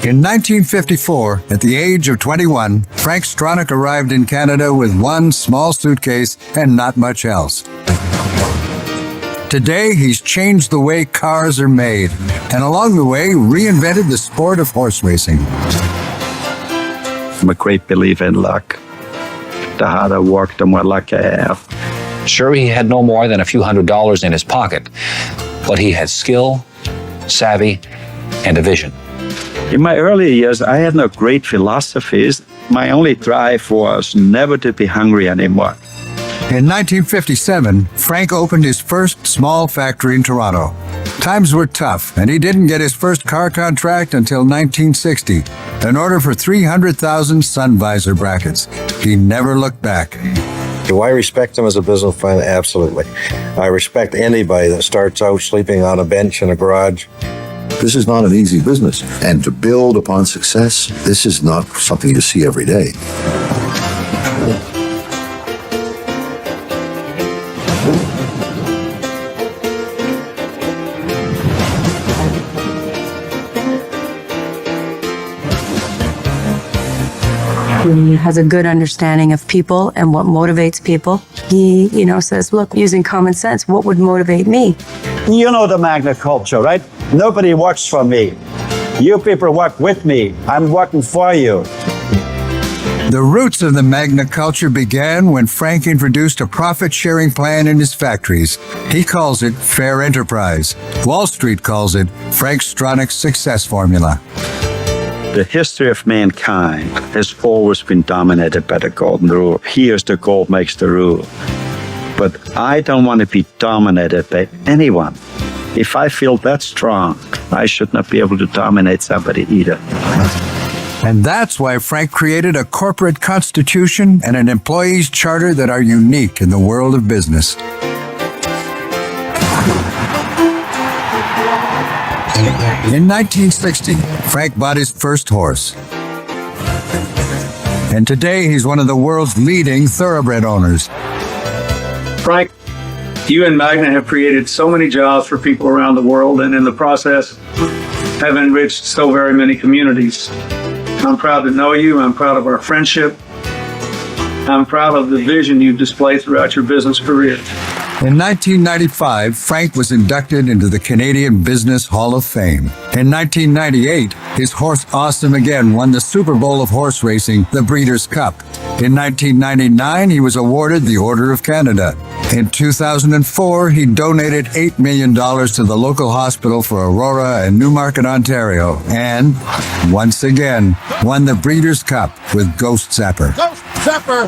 In 1954, at the age of 21, Frank Stronach arrived in Canada with one small suitcase and not much else. Today, he's changed the way cars are made, and along the way, reinvented the sport of horse racing. I'm a great believer in luck. The harder I work, the more luck I have. Sure, he had no more than a few $100s in his pocket, but he had skill, savvy, and a vision. In my early years, I had no great philosophies. My only drive was never to be hungry anymore. In 1957, Frank opened his first small factory in Toronto. Times were tough, and he didn't get his first car contract until 1960, an order for 300,000 sun visor brackets. He never looked back. Do I respect him as a businessman? Absolutely. I respect anybody that starts out sleeping on a bench in a garage. This is not an easy business, and to build upon success, this is not something you see every day. He has a good understanding of people and what motivates people. He, says, look, using common sense, what would motivate me? You know the Magna culture, right? Nobody works for me. You people work with me. I'm working for you. The roots of the Magna culture began when Frank introduced a profit-sharing plan in his factories. He calls it fair enterprise. Wall Street calls it Frank Stronach's success formula. The history of mankind has always been dominated by the golden rule. Here's the gold makes the rule. But I don't want to be dominated by anyone. If I feel that strong, I should not be able to dominate somebody either. And that's why Frank created a corporate constitution and an employee's charter that are unique in the world of business. In 1960, Frank bought his first horse. And today he's one of the world's leading thoroughbred owners. Frank, you and Magna have created so many jobs for people around the world, and in the process have enriched so very many communities. I'm proud to know you. I'm proud of our friendship. I'm proud of the vision you've displayed throughout your business career. In 1995, Frank was inducted into the Canadian Business Hall of Fame. In 1998, his horse Awesome Again won the Super Bowl of horse racing, the Breeders' Cup. In 1999, he was awarded the Order of Canada. In 2004, he donated $8 million to the local hospital for Aurora and Newmarket, Ontario, and, once again, won the Breeders' Cup with Ghost Zapper. Ghost Zapper!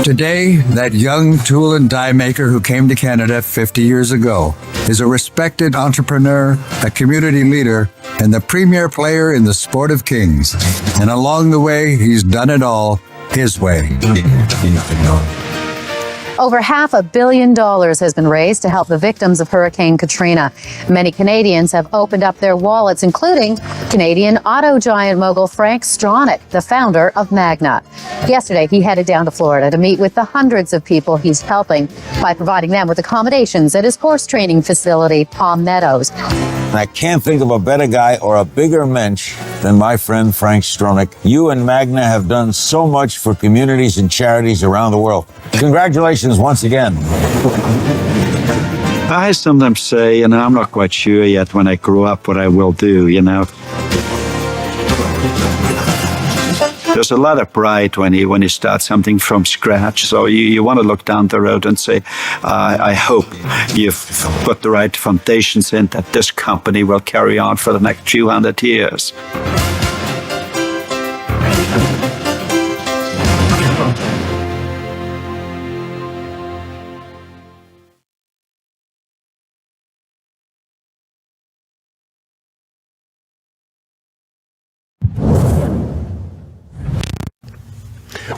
Today, that young tool and die maker who came to Canada 50 years ago is a respected entrepreneur, a community leader, and the premier player in the sport of kings. And along the way, he's done it all his way. Over $500 million has been raised to help the victims of Hurricane Katrina. Many Canadians have opened up their wallets, including Canadian auto giant mogul Frank Stronach, the founder of Magna. Yesterday, he headed down to Florida to meet with the hundreds of people he's helping by providing them with accommodations at his horse training facility, Palm Meadows. I can't think of a better guy or a bigger mensch than my friend Frank Stronach. You and Magna have done so much for communities and charities around the world. Congratulations once again. I sometimes say, I'm not quite sure yet when I grow up what I will do, There's a lot of pride when you start something from scratch. So you want to look down the road and say, I hope you've put the right foundations in that this company will carry on for the next few hundred years.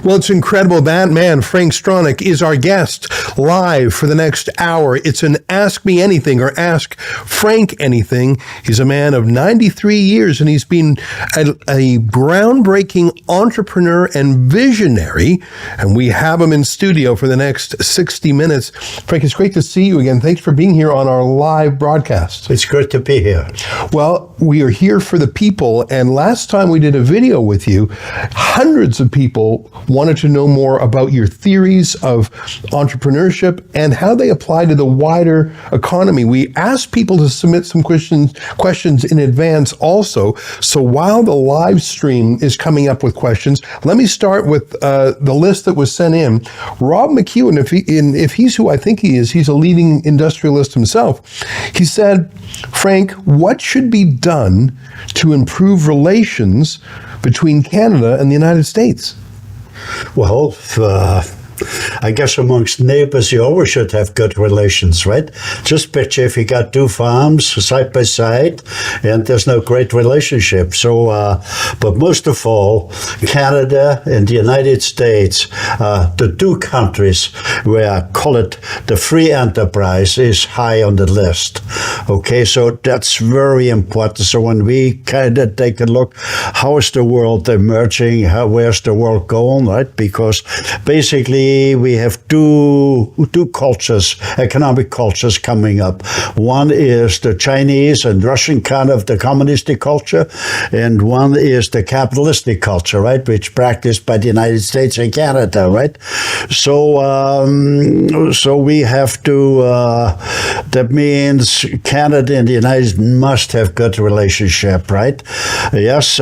Well, it's incredible. That man, Frank Stronach, is our guest live for the next hour. It's an Ask Me Anything or Ask Frank Anything. He's a man of 93 years, and he's been a groundbreaking entrepreneur and visionary, and we have him in studio for the next 60 minutes. Frank, it's great to see you again. Thanks for being here on our live broadcast. It's good to be here. Well, we are here for the people, and last time we did a video with you, hundreds of people wanted to know more about your theories of entrepreneurship and how they apply to the wider economy. We asked people to submit some questions in advance also. So while the live stream is coming up with questions, let me start with the list that was sent in. Rob McEwen, if he's who I think he is, he's a leading industrialist himself. He said, Frank, what should be done to improve relations between Canada and the United States? Well, I guess amongst neighbors, you always should have good relations, right? Just picture if you got two farms side by side and there's no great relationship. So, but most of all, Canada and the United States, the two countries where I call it the free enterprise is high on the list. Okay, so that's very important. So when we kind of take a look, how is the world emerging? Where's the world going, right? Because basically, we have two cultures, economic cultures coming up. One is the Chinese and Russian kind of the communistic culture, and one is the capitalistic culture, right, which practiced by the United States and Canada, right? So we have to. That means Canada and the United States must have good relationship, right? Yes,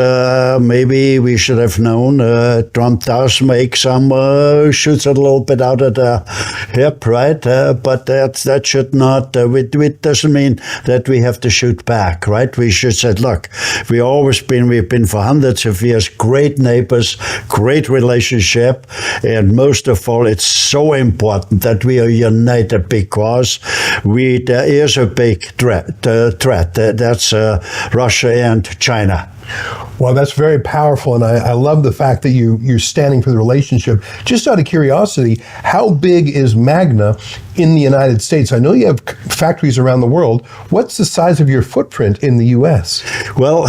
maybe we should have known. Trump does make some shoots a little bit out of the hip, right? But that should not, it doesn't mean that we have to shoot back, right? We should say, look, we've been for hundreds of years, great neighbors, great relationship, and most of all, it's so important that we are united because there is a big threat. That's Russia and China. Well, that's very powerful, and I love the fact that you're standing for the relationship. Just out of curiosity, how big is Magna in the United States? I know you have factories around the world. What's the size of your footprint in the U.S.? Well,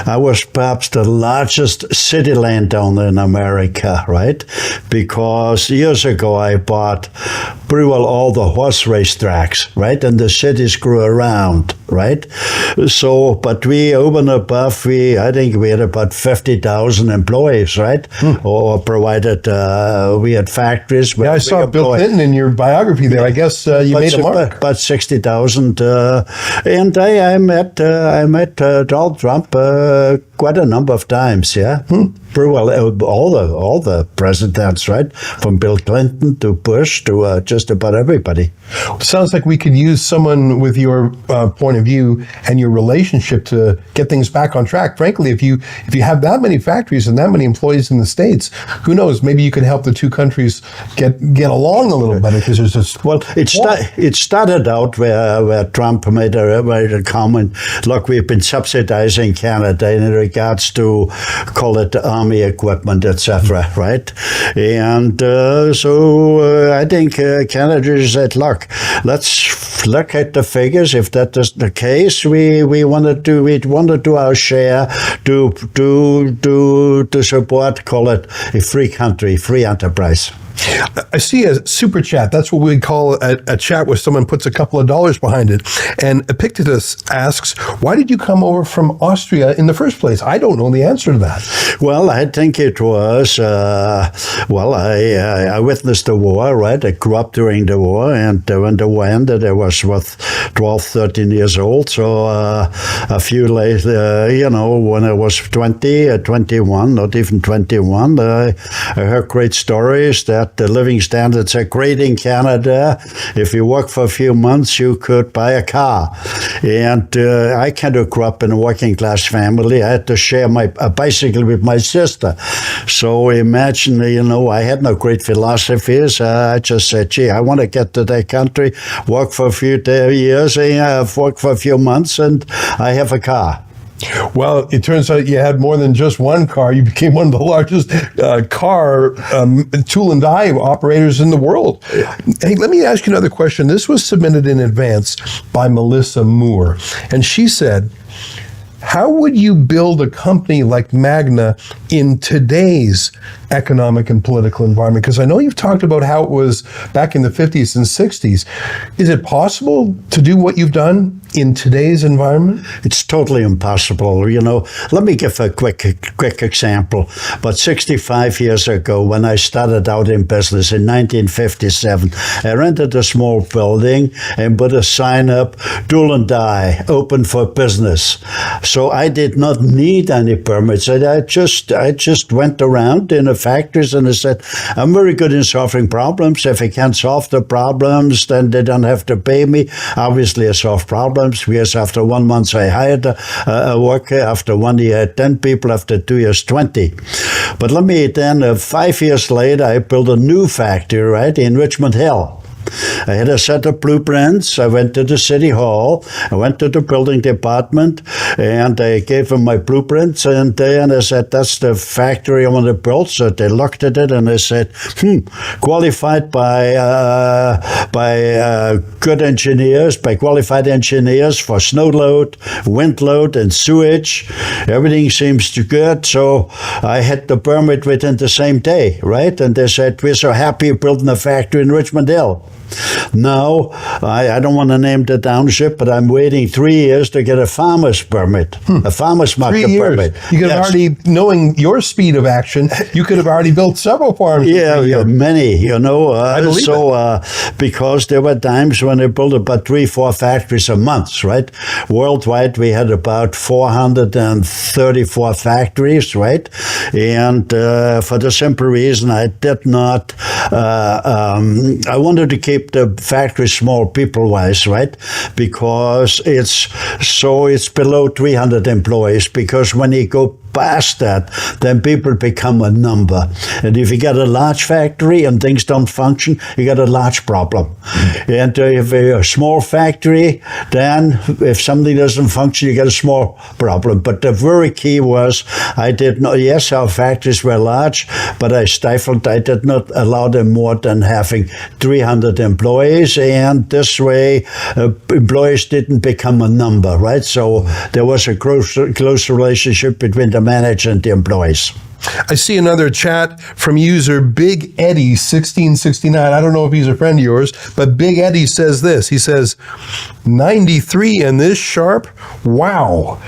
I was perhaps the largest city landowner in America, right? Because years ago I bought pretty well all the horse race tracks, right? And the cities grew around, right? So, but we over and above, I think we had about 50,000 employees, right? Or provided, we had factories. Yeah, I saw Bill Clinton in your biography there. I guess you made a mark. About 60,000. And I met Donald Trump quite a number of times, yeah? Pretty well, all the presidents, right? From Bill Clinton to Bush to just about everybody. Sounds like we could use someone with your point of view and your relationship to get things back on track. Frankly, if you have that many factories and that many employees in the States, who knows? Maybe you could help the two countries get along a little better because there's this. Well, it started out where Trump made a comment. Look, we've been subsidizing Canada in regards to, call it army equipment, etc. Right? And so I think Canada said, look, let's look at the figures. If that is the case, we want to do our share to support, call it a free country, free enterprise. I see a super chat. That's what we call a chat where someone puts a couple of dollars behind it. And Epictetus asks, why did you come over from Austria in the first place? I don't know the answer to that. Well, I think it was, I witnessed the war, right? I grew up during the war, and when the war ended, I was, 12, 13 years old. So a few later, when I was 20, 21, not even 21, I heard great stories that the living standards are great in Canada. If you work for a few months, you could buy a car. And I kind of grew up in a working class family. I had to share a bicycle with my sister. So imagine, I had no great philosophies. I just said, gee, I want to get to that country, work for a few years, work for a few months, and I have a car. Well, it turns out you had more than just one car. You became one of the largest car tool and die operators in the world. Hey, let me ask you another question. This was submitted in advance by Melissa Moore, and she said, how would you build a company like Magna in today's economic and political environment? Because I know you've talked about how it was back in the 50s and 60s. Is it possible to do what you've done in today's environment? It's totally impossible. Let me give a quick example. But 65 years ago, when I started out in business in 1957, I rented a small building and put a sign up, Tool and Die, open for business. So I did not need any permits. I just went around in the factories and I said, I'm very good in solving problems. If I can't solve the problems, then they don't have to pay me. Obviously, I solve problems, because after 1 month I hired a worker. After 1 year, I had 10 people. After 2 years, 20. But let me then, 5 years later, I built a new factory, right, in Richmond Hill. I had a set of blueprints. I went to the city hall. I went to the building department, and I gave them my blueprints. And then I said, that's the factory I want to build. So they looked at it, and I said, qualified by good engineers, by qualified engineers for snow load, wind load, and sewage. Everything seems good. So I had the permit within the same day, right? And they said, we're so happy building a factory in Richmond Hill. Now, I don't want to name the township, but I'm waiting 3 years to get a farmer's permit, a farmer's market 3 years. permit. You could have already, knowing your speed of action, you could have already built several farms. Yeah, many, I believe because there were times when I built about 3-4 factories a month, right? Worldwide, we had about 434 factories, right? And for the simple reason, I did not, I wanted to keep the factory small people-wise, right? Because it's below 300 employees, because when you go past that, then people become a number. And if you got a large factory and things don't function, you got a large problem. And if a small factory, then if something doesn't function, you get a small problem. But the very key was, I did not, yes, our factories were large, but I did not allow them more than having 300 employees. And this way, employees didn't become a number, right? So there was a close relationship between the manager and the employees. I see another chat from user Big Eddie 1669. I don't know if he's a friend of yours, but Big Eddie says this. He says, 93 and this sharp? Wow.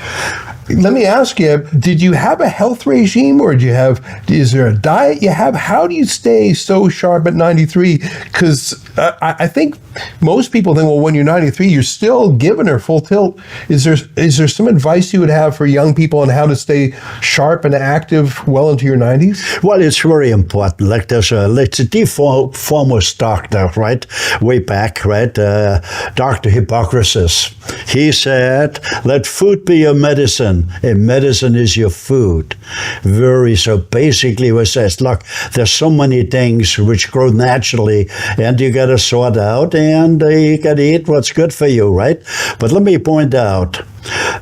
Let me ask you, did you have a health regime, or is there a diet you have? How do you stay so sharp at 93? Because I think most people think, well, when you're 93, you're still giving her full tilt. Is there some advice you would have for young people on how to stay sharp and active well into your 90s? Well, it's very important. Like there's a foremost doctor, right? Way back, right? Dr. Hippocrates. He said, let food be your medicine, and medicine is your food. So basically it says, look, there's so many things which grow naturally, and you got to sort out, and you got to eat what's good for you, right? But let me point out,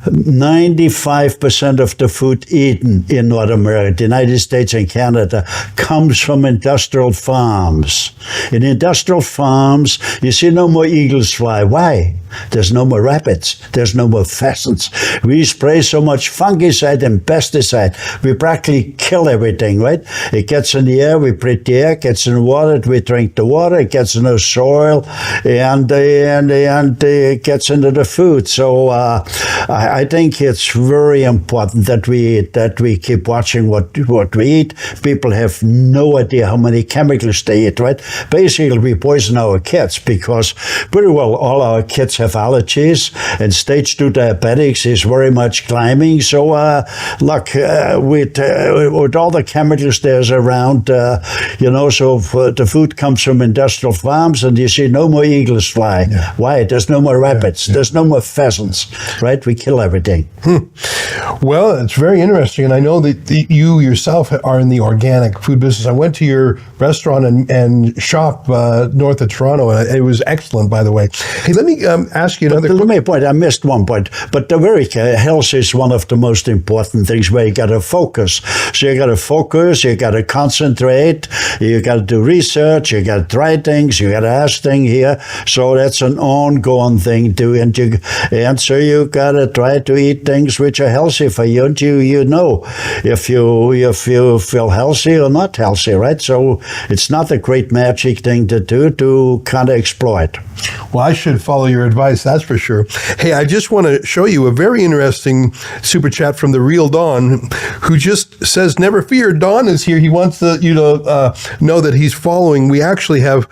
95% of the food eaten in North America, the United States and Canada, comes from industrial farms. In industrial farms, you see no more eagles fly. Why? There's no more rabbits. There's no more pheasants. We spray so much fungicide and pesticide, we practically kill everything, right? It gets in the air, we breathe the air, it gets in the water, we drink the water, it gets in the soil, and it gets into the food. So I think it's very important that we keep watching what we eat. People have no idea how many chemicals they eat, right? Basically, we poison our kids because pretty well all our kids have allergies, and stage 2 diabetics is very much climbing. So, look, with all the chemicals there's around, so the food comes from industrial farms, and you see no more eagles fly. Yeah. Why? There's no more rabbits. Yeah. There's no more pheasants, right? right? We kill everything. Well, it's very interesting, and I know that you yourself are in the organic food business. I went to your restaurant and shop north of Toronto, and it was excellent, by the way. Hey, let me ask you another. Let me point. I missed one point, but the very health is one of the most important things where you got to focus. So you got to focus, you got to concentrate, you got to do research, you got to try things, you got to ask things here. So that's an ongoing thing too, and so you got to try to eat things which are healthy for you. And you know if you feel healthy or not healthy, right? So it's not a great magic thing to do to kind of exploit. Well, I should follow your advice, that's for sure. Hey, I just want to show you a very interesting super chat from the real Don, who just says, "Never fear, Don is here. He wants you to know that he's following." We actually have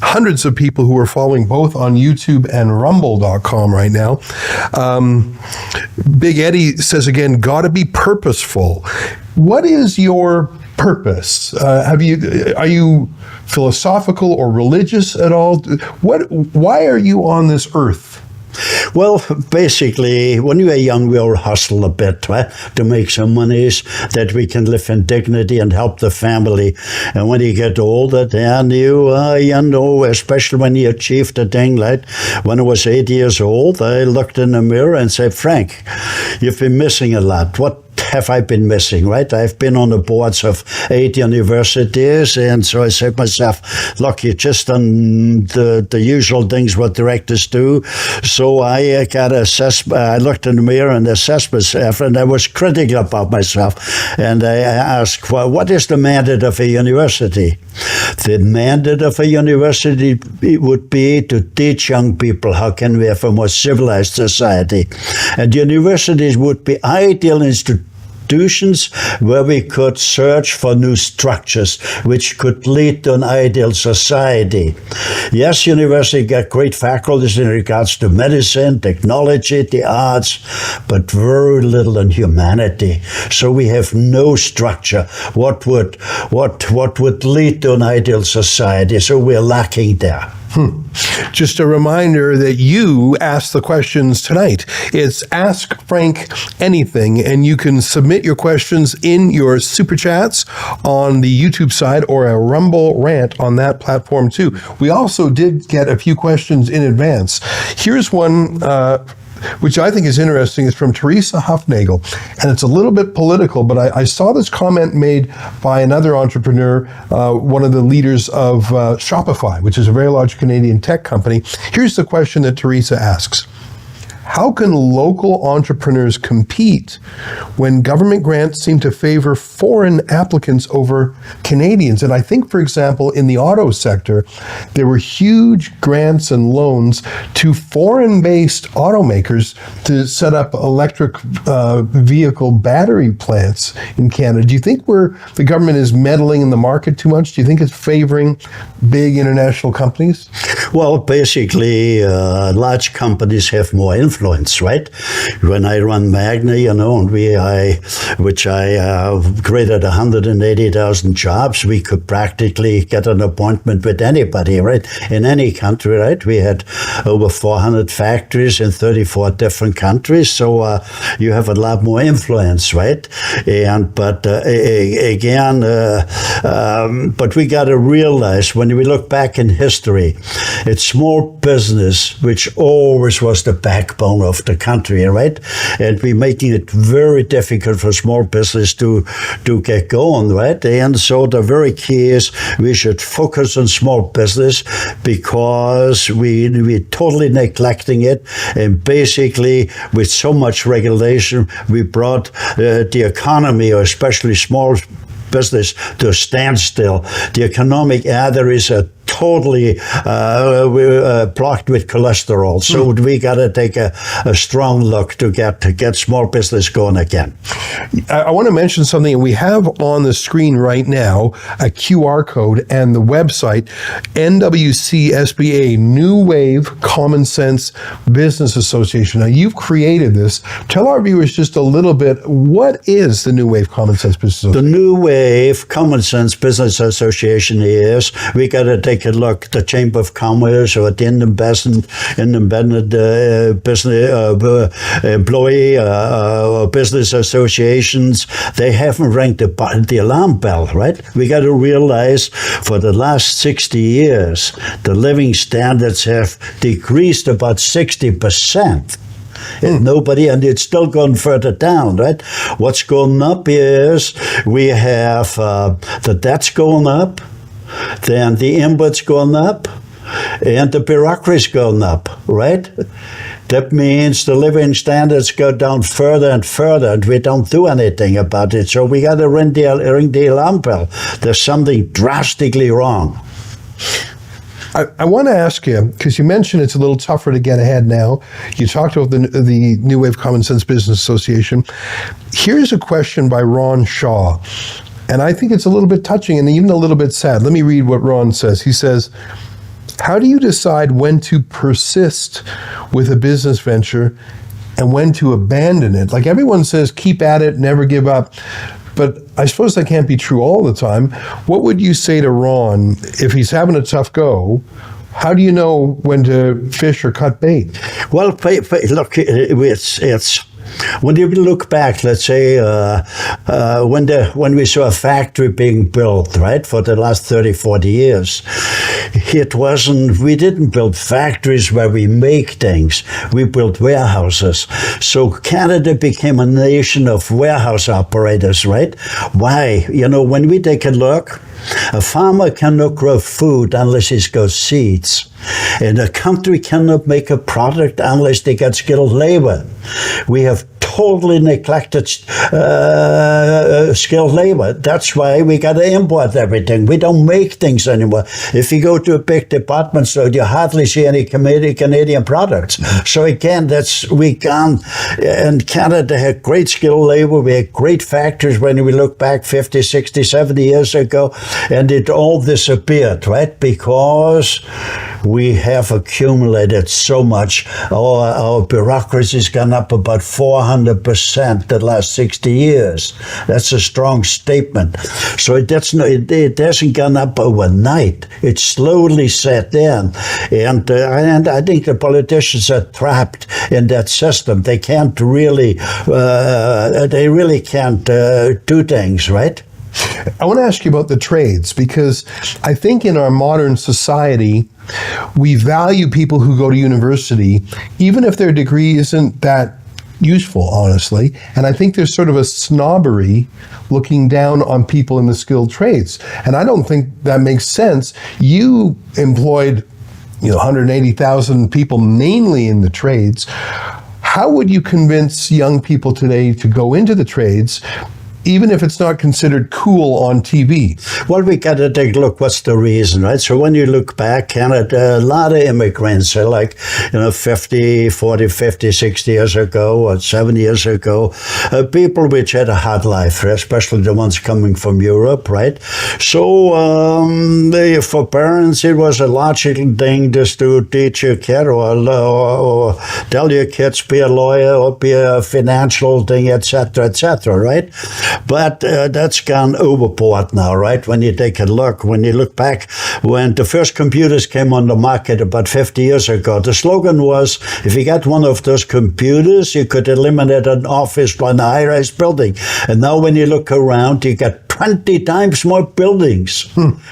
hundreds of people who are following both on YouTube and Rumble.com right now. Big Eddie says again, gotta be purposeful. What is your purpose? Are you philosophical or religious at all? Why are you on this earth? Well, basically, when we were young, we all hustle a bit, right, to make some monies that we can live in dignity and help the family. And when you get older, then you know, especially when you achieve the thing, right? When I was 8 years old, I looked in the mirror and said, "Frank, you've been missing a lot. What have I been missing, right? I've been on the boards of 8 universities, and so I said to myself, look, you've just done the usual things what directors do. So I I looked in the mirror and assessed myself, and I was critical about myself. And I asked, well, what is the mandate of a university? The mandate of a university would be to teach young people how can we have a more civilized society. And universities would be ideal institutions where we could search for new structures which could lead to an ideal society. Yes, university got great faculties in regards to medicine, technology, the arts, but very little in humanity. So we have no structure. What would lead to an ideal society? So we're lacking there. Just a reminder that you ask the questions tonight. It's Ask Frank Anything, and you can submit your questions in your super chats on the YouTube side or a Rumble rant on that platform too. We also did get a few questions in advance. Here's one which I think is interesting. It's from Teresa Huffnagel, and it's a little bit political, but I saw this comment made by another entrepreneur, one of the leaders of Shopify, which is a very large Canadian tech company. Here's the question that Teresa asks. How can local entrepreneurs compete when government grants seem to favor foreign applicants over Canadians? And I think, for example, in the auto sector, there were huge grants and loans to foreign-based automakers to set up electric vehicle battery plants in Canada. Do you think the government is meddling in the market too much? Do you think it's favoring big international companies? Well, basically, large companies have more influence, right? When I run Magna, you know, and which I created 180,000 jobs, we could practically get an appointment with anybody, right? In any country, right? We had over 400 factories in 34 different countries, so you have a lot more influence, right? But we got to realize when we look back in history, it's small business which always was the backbone of the country, right? And we're making it very difficult for small business to get going, right? And so the very key is we should focus on small business because we're totally neglecting it. And basically, with so much regulation, we brought the economy, or especially small business, to a standstill. The economic arteries are totally blocked with cholesterol. So we got to take a strong look to get small business going again. I want to mention something. We have on the screen right now a QR code and the website, NWCSBA, New Wave Common Sense Business Association. Now, you've created this. Tell our viewers just a little bit, what is the New Wave Common Sense Business Association? The New Wave Common Sense Business Association is, we got to take take a look, the Chamber of Commerce or the independent business employee or business associations, they haven't rang the alarm bell, right? We got to realize for the last 60 years, the living standards have decreased about 60%. And it's still going further down, right? What's going up is we have the debt's going up, then the inputs going up, and the bureaucracy's going up, right? That means the living standards go down further and further, and we don't do anything about it. So we got to ring the alarm bell. There's something drastically wrong. I want to ask you, because you mentioned it's a little tougher to get ahead now. You talked about the New Wave Common Sense Business Association. Here's a question by Ron Shaw, and I think it's a little bit touching and even a little bit sad. Let me read what Ron says. He says, how do you decide when to persist with a business venture and when to abandon it? Like everyone says, keep at it, never give up. But I suppose that can't be true all the time. What would you say to Ron if he's having a tough go? How do you know when to fish or cut bait? Well, look, it's when you look back, let's say when we saw a factory being built, right, for the last 30, 40 years, we didn't build factories where we make things. We built warehouses. So Canada became a nation of warehouse operators, right? Why? When we take a look, a farmer cannot grow food unless he's got seeds. And a country cannot make a product unless they get skilled labor. We have totally neglected skilled labor. That's why we got to import everything. We don't make things anymore. If you go to a big department store, you hardly see any Canadian products. So again, we can't. And Canada had great skilled labor. We had great factories when we look back 50, 60, 70 years ago, and it all disappeared, right? Because we have accumulated so much. Our bureaucracy's gone up about 400% the last 60 years. That's a strong statement. So it hasn't gone up overnight. It's slowly set in. And I think the politicians are trapped in that system. They can't really, can't do things, right? I want to ask you about the trades, because I think in our modern society, we value people who go to university, even if their degree isn't that useful, honestly. And I think there's sort of a snobbery looking down on people in the skilled trades. And I don't think that makes sense. You employed 180,000 people, mainly in the trades. How would you convince young people today to go into the trades, even if it's not considered cool on TV? Well, we got to take a look, what's the reason, right? So when you look back, Canada, a lot of immigrants, like, 50, 40, 50, 60 years ago or 7 years ago, people which had a hard life, especially the ones coming from Europe, right? So for parents, it was a logical thing just to teach your kid or tell your kids, be a lawyer or be a financial thing, etc., right? But that's gone overboard now, right? When you take a look, when you look back, when the first computers came on the market about 50 years ago, the slogan was, if you got one of those computers, you could eliminate an office in a high-rise building. And now when you look around, you got 20 times more buildings.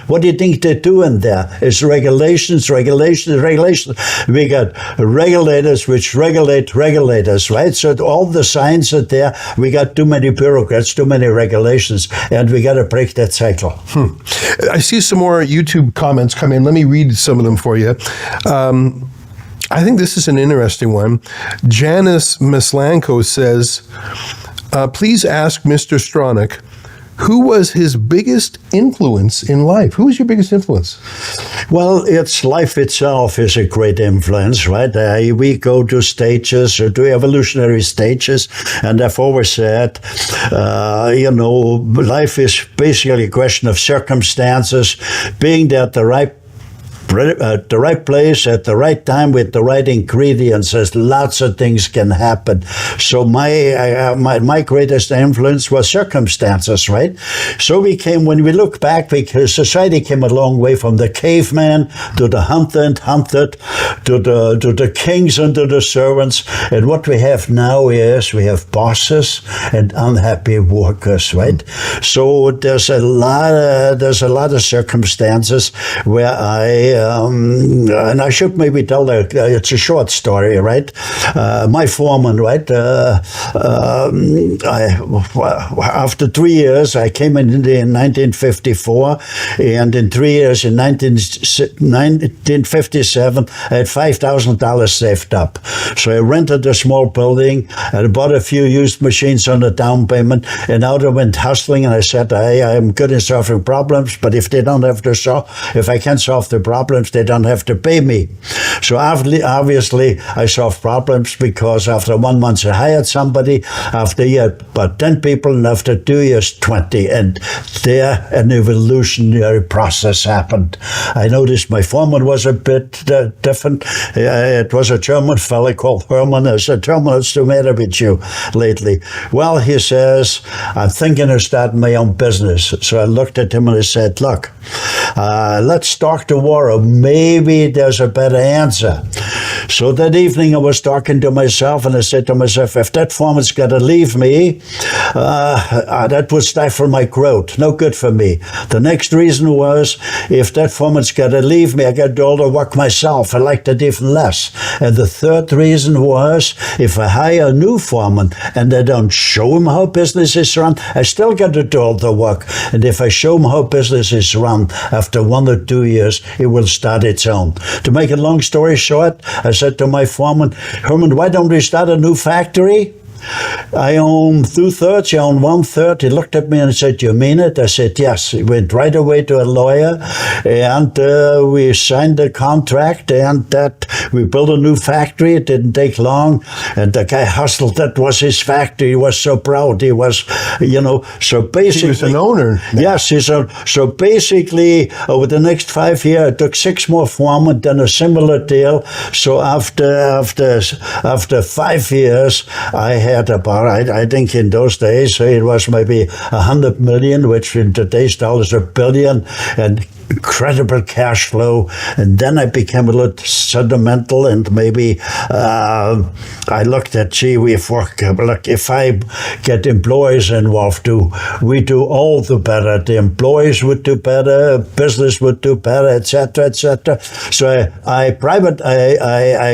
What do you think they're doing there? It's regulations. We got regulators which regulate regulators, right? So all the signs are there. We got too many bureaucrats, too many regulations, and we got to break that cycle. I see some more YouTube comments come in. Let me read some of them for you. I think this is an interesting one. Janice Maslanko says, please ask Mr. Stronach, who was his biggest influence in life? Who was your biggest influence? Well, it's life itself is a great influence, right? We go to stages, or to evolutionary stages, and I've always said, life is basically a question of circumstances, being there at the right the right place at the right time with the right ingredients. There's lots of things can happen. So my greatest influence was circumstances, right? So when we look back, because society came a long way from the caveman to the hunted, to the kings and to the servants. And what we have now is we have bosses and unhappy workers, right? So there's a lot of circumstances where and I should maybe tell it's a short story, right? My foreman, right? After 3 years, I came in 1954, and in 3 years, in 1957, I had $5,000 saved up. So I rented a small building, I bought a few used machines on a down payment, and out I went hustling, and I said, I'm good in solving problems, but if I can't solve the problems, they don't have to pay me. So obviously, I solved problems because after 1 month, I hired somebody, after a year, about 10 people, and after 2 years, 20. And there, an evolutionary process happened. I noticed my foreman was a bit different. It was a German fellow called Herman. I said, Herman, what's the matter with you lately? Well, he says, I'm thinking of starting my own business. So I looked at him and I said, look, let's start the war. Maybe there's a better answer. So that evening I was talking to myself and I said to myself, if that foreman's got to leave me, that would stifle my growth. No good for me. The next reason was, if that foreman's got to leave me, I got to do all the work myself. I liked it even less. And the third reason was, if I hire a new foreman and I don't show him how business is run, I still got to do all the work. And if I show him how business is run, after 1 or 2 years, it will start its own. To make a long story short, I said to my foreman, Herman, why don't we start a new factory? I own 2/3, you own 1/3. He looked at me and said, you mean it? I said, yes. He went right away to a lawyer, and we signed the contract, and that we built a new factory. It didn't take long, and the guy hustled. That was his factory. He was so proud. He was, so basically... He was an owner. Yes, so basically, over the next 5 years, I took 6 more foremen, done a similar deal. So after 5 years, I had about, I think in those days, it was maybe 100 million, which in today's dollars $1 billion, and incredible cash flow. And then I became a little sentimental, and maybe I looked at, if I get employees involved, we do all the better. The employees would do better, business would do better, etc., etc. So I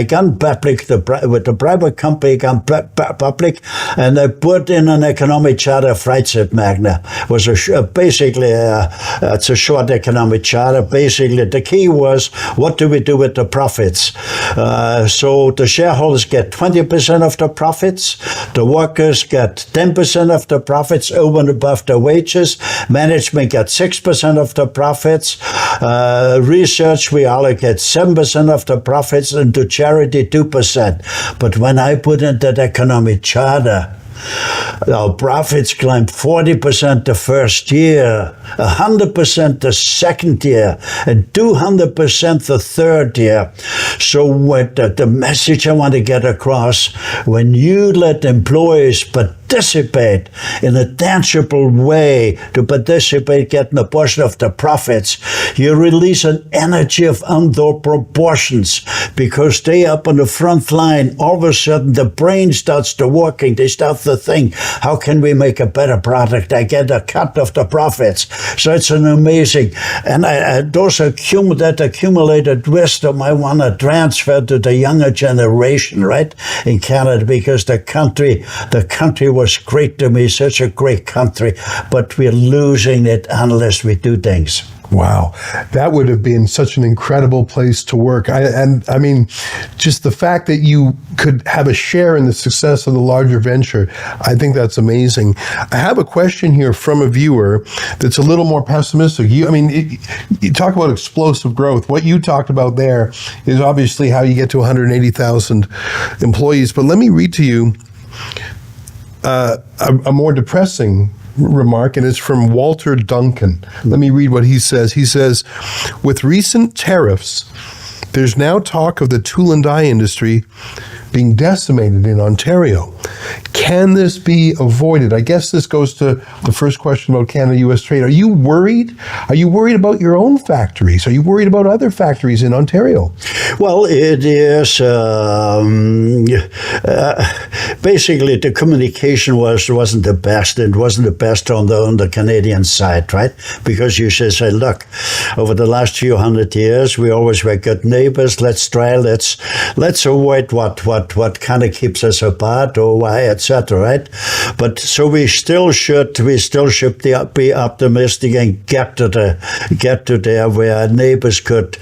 gone public with the private company, gone public, and I put in an economic charter of rights at Magna. It was basically it's a short economic charter. Basically, the key was, what do we do with the profits? So the shareholders get 20% of the profits, the workers get 10% of the profits over and above the wages, management gets 6% of the profits, research we allocate 7% of the profits, and to charity 2%. But when I put in that economic charter, our profits climbed 40% the first year, 100% the second year, and 200% the third year. So what the message I want to get across, when you let employees participate in a tangible way, to participate, getting a portion of the profits, you release an energy of untold proportions, because they up on the front line, all of a sudden the brain starts to working, they start to think, how can we make a better product? I get a cut of the profits. So it's an amazing, and that accumulated wisdom I want to transfer to the younger generation, right, in Canada, because the country was great to me, such a great country, but we're losing it unless we do things. Wow, that would have been such an incredible place to work. I mean, just the fact that you could have a share in the success of the larger venture, I think that's amazing. I have a question here from a viewer that's a little more pessimistic. You talk about explosive growth. What you talked about there is obviously how you get to 180,000 employees. But let me read to you a more depressing remark, and it's from Walter Duncan. Let me read what he says. He says, with recent tariffs, there's now talk of the tool and die industry being decimated in Ontario. Can this be avoided? I guess this goes to the first question about Canada-U.S. trade. Are you worried? Are you worried about your own factories? Are you worried about other factories in Ontario? Well, it is basically the communication wasn't the best. It wasn't the best on the Canadian side, right? Because you should say, look, over the last few hundred years, we always were good neighbors. Let's avoid what kind of keeps us apart, or why, etc. Right? But so we still should be optimistic and get to there where neighbors could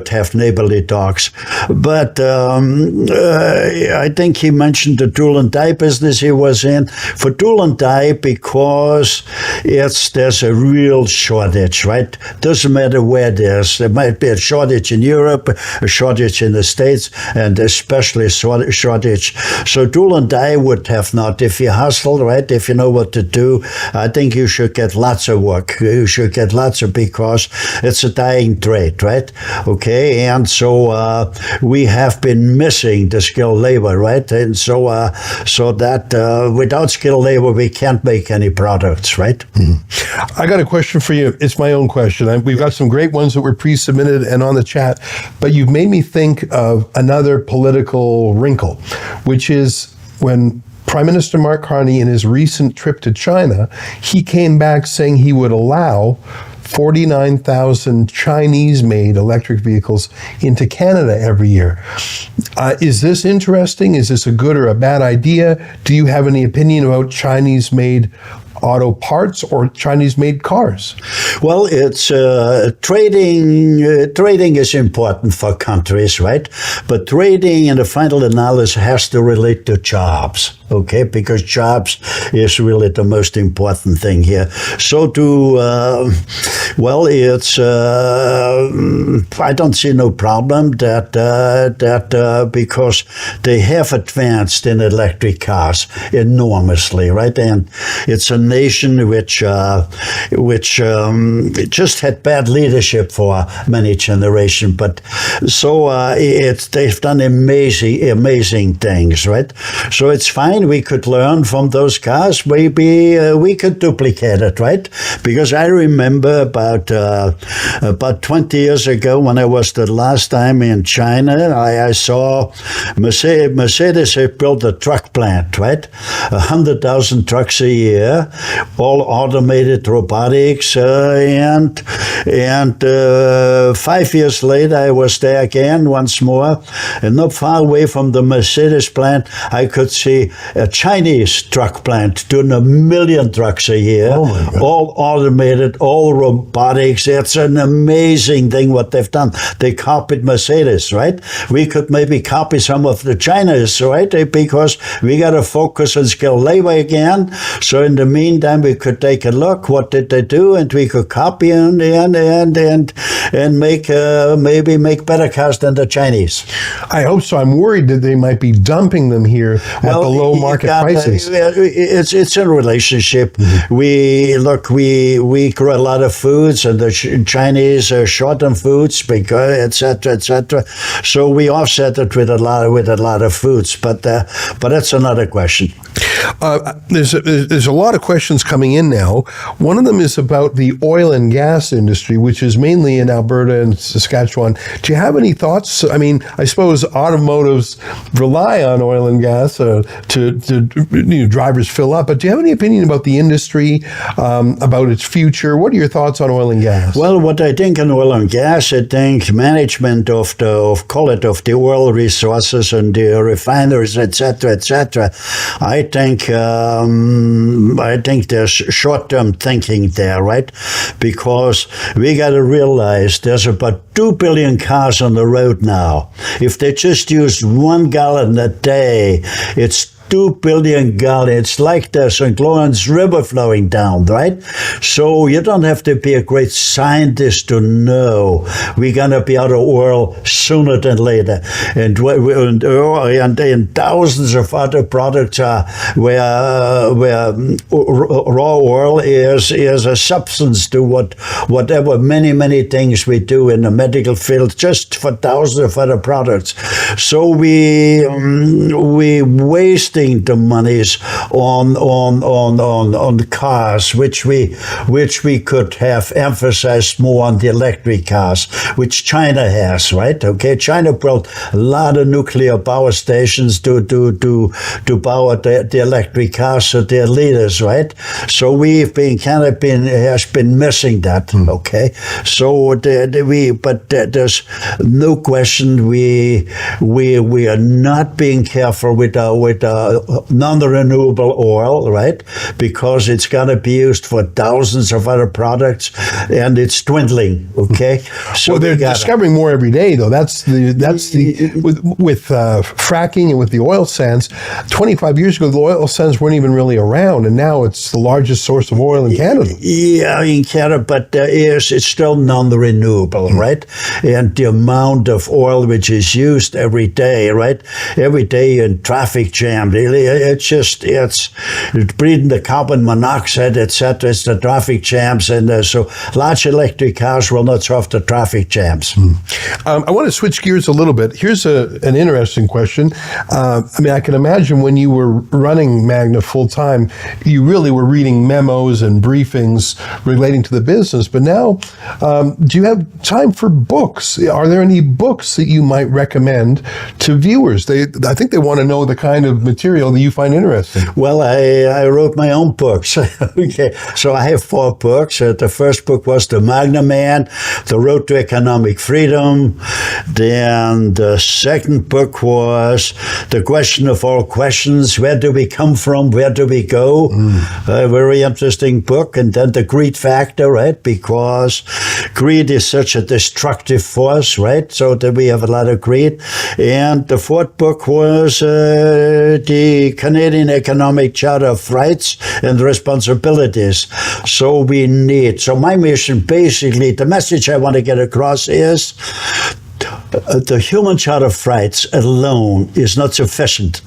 have neighborly talks. But I think he mentioned the tool and die business he was in. For tool and die, because there's a real shortage, right? Doesn't matter where it is. There might be a shortage in Europe, a shortage in the States, and especially shortage. So tool and die would have not. If you hustle, right, if you know what to do, I think you should get lots of work. You should get lots of, because it's a dying trade, right? Okay, and so we have been missing the skilled labor, right? And so that without skilled labor, we can't make any products, right? Mm-hmm. I got a question for you. It's my own question. We've got some great ones that were pre-submitted and on the chat, but you've made me think of another political wrinkle, which is when Prime Minister Mark Carney, in his recent trip to China, he came back saying he would allow 49,000 Chinese-made electric vehicles into Canada every year. Is this interesting? Is this a good or a bad idea? Do you have any opinion about Chinese-made auto parts or Chinese-made cars? Well, it's trading. Trading is important for countries, right? But trading, in the final analysis, has to relate to jobs. Okay, because jobs is really the most important thing here. So it's I don't see no problem that because they have advanced in electric cars enormously, right? And it's a nation which just had bad leadership for many generations, but so they've done amazing things, right? So it's fine. We could learn from those cars. Maybe we could duplicate it, right? Because I remember about 20 years ago, when I was the last time in China, I saw Mercedes had built a truck plant, right? 100,000 trucks a year, all automated robotics, and 5 years later, I was there again once more, and not far away from the Mercedes plant, I could see a Chinese truck plant doing 1 million trucks a year, all automated, all robotics. It's an amazing thing what they've done. They copied Mercedes, right? We could maybe copy some of the Chinese, right? Because we got to focus on skilled labor again. So in the meantime, we could take a look. What did they do? And we could copy and make maybe make better cars than the Chinese. I hope so. I'm worried that they might be dumping them here at the low market prices. It's a relationship. Mm-hmm. We grow a lot of foods, and the Chinese are short on foods, because etc. So we offset it with a lot of foods, but that's another question. There's a lot of questions coming in now. One of them is about the oil and gas industry, which is mainly in Alberta and Saskatchewan. Do you have any thoughts? I mean, I suppose automotives rely on oil and gas drivers fill up, but do you have any opinion about the industry, about its future? What are your thoughts on oil and gas? Well, what I think on oil and gas, I think management of the oil resources and the refineries, etc. I think there's short-term thinking there, right? Because we got to realize there's about 2 billion cars on the road now. If they just use 1 gallon a day, it's 2 billion gallons like there's a Glorians River flowing down, right? So you don't have to be a great scientist to know we're going to be out of oil sooner than later. And thousands of other products are where raw oil is a substance to whatever many things we do in the medical field, just for thousands of other products. So we wasting the monies on cars, which we could have emphasized more on the electric cars, which China has, right? Okay, China built a lot of nuclear power stations to power the electric cars, so they're leaders, right? So we've been has been missing that. Okay, so there's no question we are not being careful with non-renewable oil, right? Because it's going to be used for thousands of other products, and it's dwindling. Okay, so well, they're discovering more every day, though. That's the with fracking and with the oil sands. 25 years ago, the oil sands weren't even really around, and now it's the largest source of oil in Canada. Yeah, in Canada, but it's still non-renewable, right? And the amount of oil which is used every day, right? Every day in traffic jam, really, it's breathing the carbon monoxide, etc. It's the traffic jams, and so large electric cars will not solve the traffic jams. I want to switch gears a little bit. Here's an interesting question. I can imagine when you were running Magna full time, you really were reading memos and briefings relating to the business. But now, do you have time for books? Are there any books that you might recommend to viewers? I think they want to know the kind of material that you find interesting. Well, I wrote my own books. Okay, so I have 4 books. The first book was The Magna Man, The Road to Economic Freedom. Then the second book was The Question of All Questions, Where Do We Come From, Where Do We Go? A very interesting book. And then The Greed Factor, right? Because greed is such a destructive force, right? So that we have a lot of greed. And the 4th book was the Canadian Economic Charter of Rights and Responsibilities. So my mission, basically, the message I want to get across is the human Charter of Rights alone is not sufficient.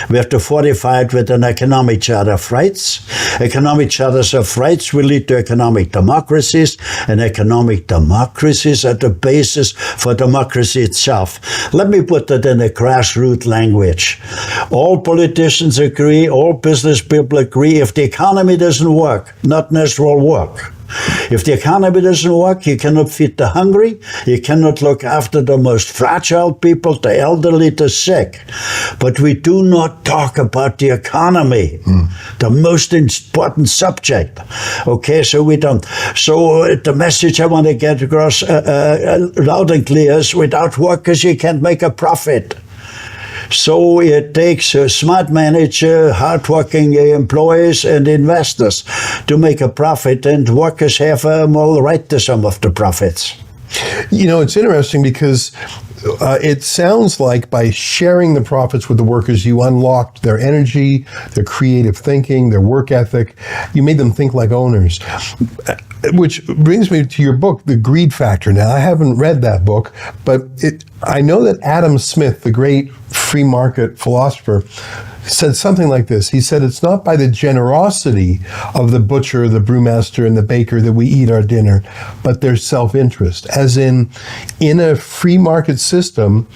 We have to fortify it with an economic Charter of Rights. Economic Charters of Rights will lead to economic democracies, and economic democracies are the basis for democracy itself. Let me put that in a grassroots language. All politicians agree, all business people agree, if the economy doesn't work, not will work. If the economy doesn't work, you cannot feed the hungry, you cannot look after the most fragile people, the elderly, the sick. But we do not talk about the economy, the most important subject. Okay, so we don't. So the message I want to get across loud and clear is, without workers, you can't make a profit. So it takes a smart manager, hardworking employees and investors to make a profit, and workers have a moral right to some of the profits. You know, it's interesting because it sounds like by sharing the profits with the workers, you unlocked their energy, their creative thinking, their work ethic. You made them think like owners. Which brings me to your book, The Greed Factor. Now, I haven't read that book, but I know that Adam Smith, the great free market philosopher, said something like this. He said, it's not by the generosity of the butcher, the brewmaster, and the baker that we eat our dinner, but their self-interest. As in a free market system,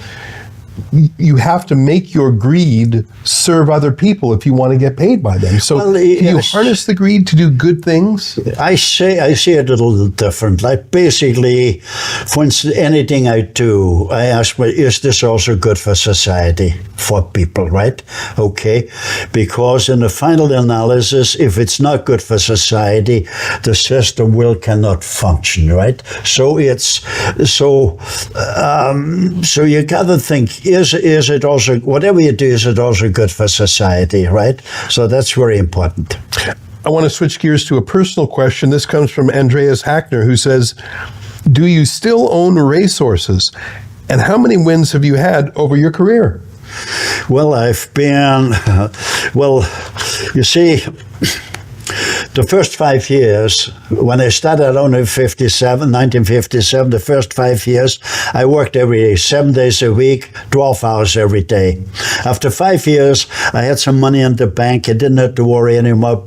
you have to make your greed serve other people if you want to get paid by them. So can you harness the greed to do good things? I see it a little different. Like basically, for instance, anything I do, I ask, is this also good for society, for people, right? Okay. Because in the final analysis, if it's not good for society, the system cannot function, right? So you gotta think, is it also, whatever you do, is it also good for society, right? So that's very important. I want to switch gears to a personal question. This comes from Andreas Hackner, who says, do you still own racehorses? And how many wins have you had over your career? Well, I've been, you see, the first 5 years, when I started on in 1957, the first 5 years, I worked every day, 7 days a week, 12 hours every day. After 5 years, I had some money in the bank. I didn't have to worry anymore about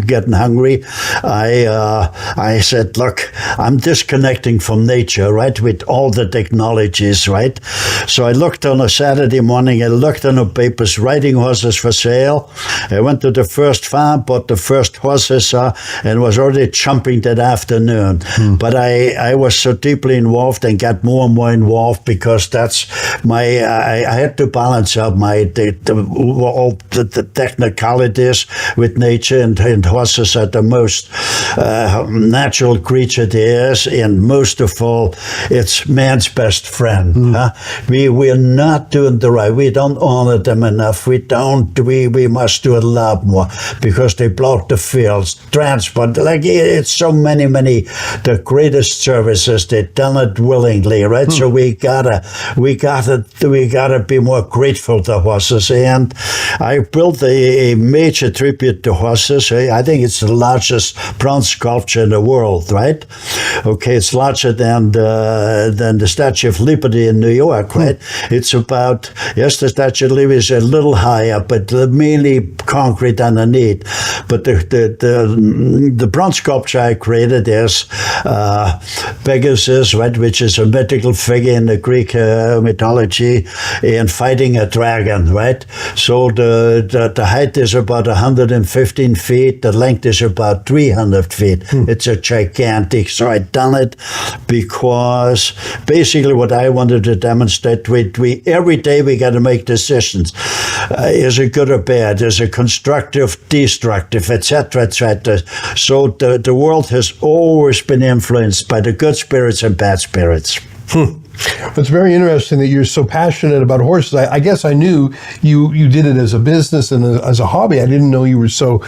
getting hungry. I said, look, I'm disconnecting from nature, right, with all the technologies, right? So I looked on a Saturday morning, I looked on the papers, riding horses for sale. I went to the first farm, bought the first horses, and was already chomping that afternoon. But I was so deeply involved and got more and more involved because that's I had to balance out all the technicalities with nature, and horses are the most natural creature there is, and most of all, it's man's best friend. We're not doing the right. We don't honor them enough. We must do a lot more because they block the fields, transport, like it's so many, the greatest services, they've done it willingly, right? So we gotta be more grateful to horses. And I built a major tribute to horses. I think it's the largest bronze sculpture in the world, right? Okay, it's larger than the Statue of Liberty in New York, right? It's about, yes, the Statue of Liberty is a little higher, but mainly concrete underneath. But the bronze sculpture I created is Pegasus, right, which is a mythical figure in the Greek mythology, and fighting a dragon, right? So the height is about 115 feet, the length is about 300 feet. It's a gigantic. So I done it because basically what I wanted to demonstrate, we every day we got to make decisions. Is it good or bad? Is it constructive, destructive, etc., etc.? So the world has always been influenced by the good spirits and bad spirits. It's very interesting that you're so passionate about horses. I guess I knew you did it as a business and as a hobby. I didn't know you were so,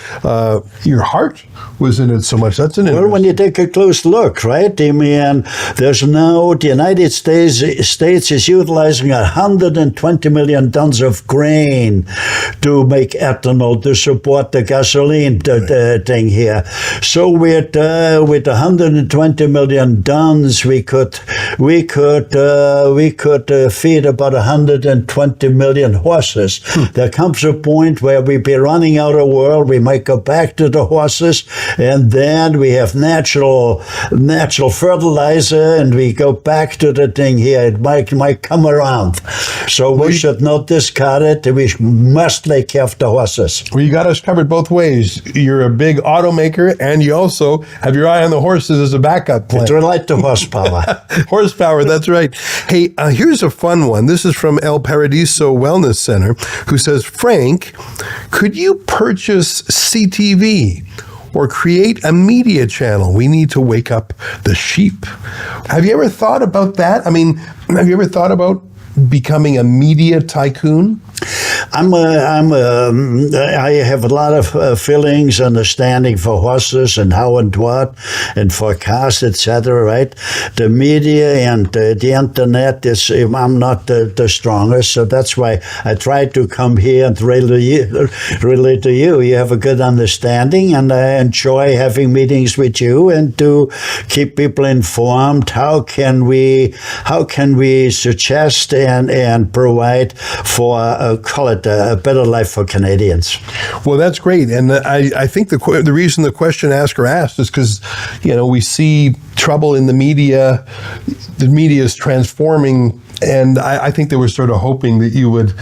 your heart was in it so much. That's an interesting. Well, when you take a close look, right? I mean, the United States is utilizing 120 million tons of grain to make ethanol to support the gasoline thing here. So with 120 million tons, we could feed about 120 million horses. There comes a point where we be running out of world. We might go back to the horses, and then we have natural fertilizer, and we go back to the thing here. It might come around. So we should not discard it. We must take care of the horses. Well, you got us covered both ways. You're a big automaker, and you also have your eye on the horses as a backup plan. To relate to horsepower. Horsepower, that's right. Hey, here's a fun one. This is from El Paradiso Wellness Center, who says, Frank, could you purchase CTV or create a media channel? We need to wake up the sheep. Have you ever thought about that? I mean, have you ever thought about becoming a media tycoon? I have a lot of feelings, understanding for horses and how and what, and for cars, etc. Right? The media and the internet I'm not the strongest, so that's why I try to come here and relate to you. You have a good understanding, and I enjoy having meetings with you and to keep people informed. How can we suggest and provide for call it a better life for Canadians? Well, that's great. And I think the reason the question asker asked is because, we see trouble in the media. The media is transforming, and I think they were sort of hoping that you would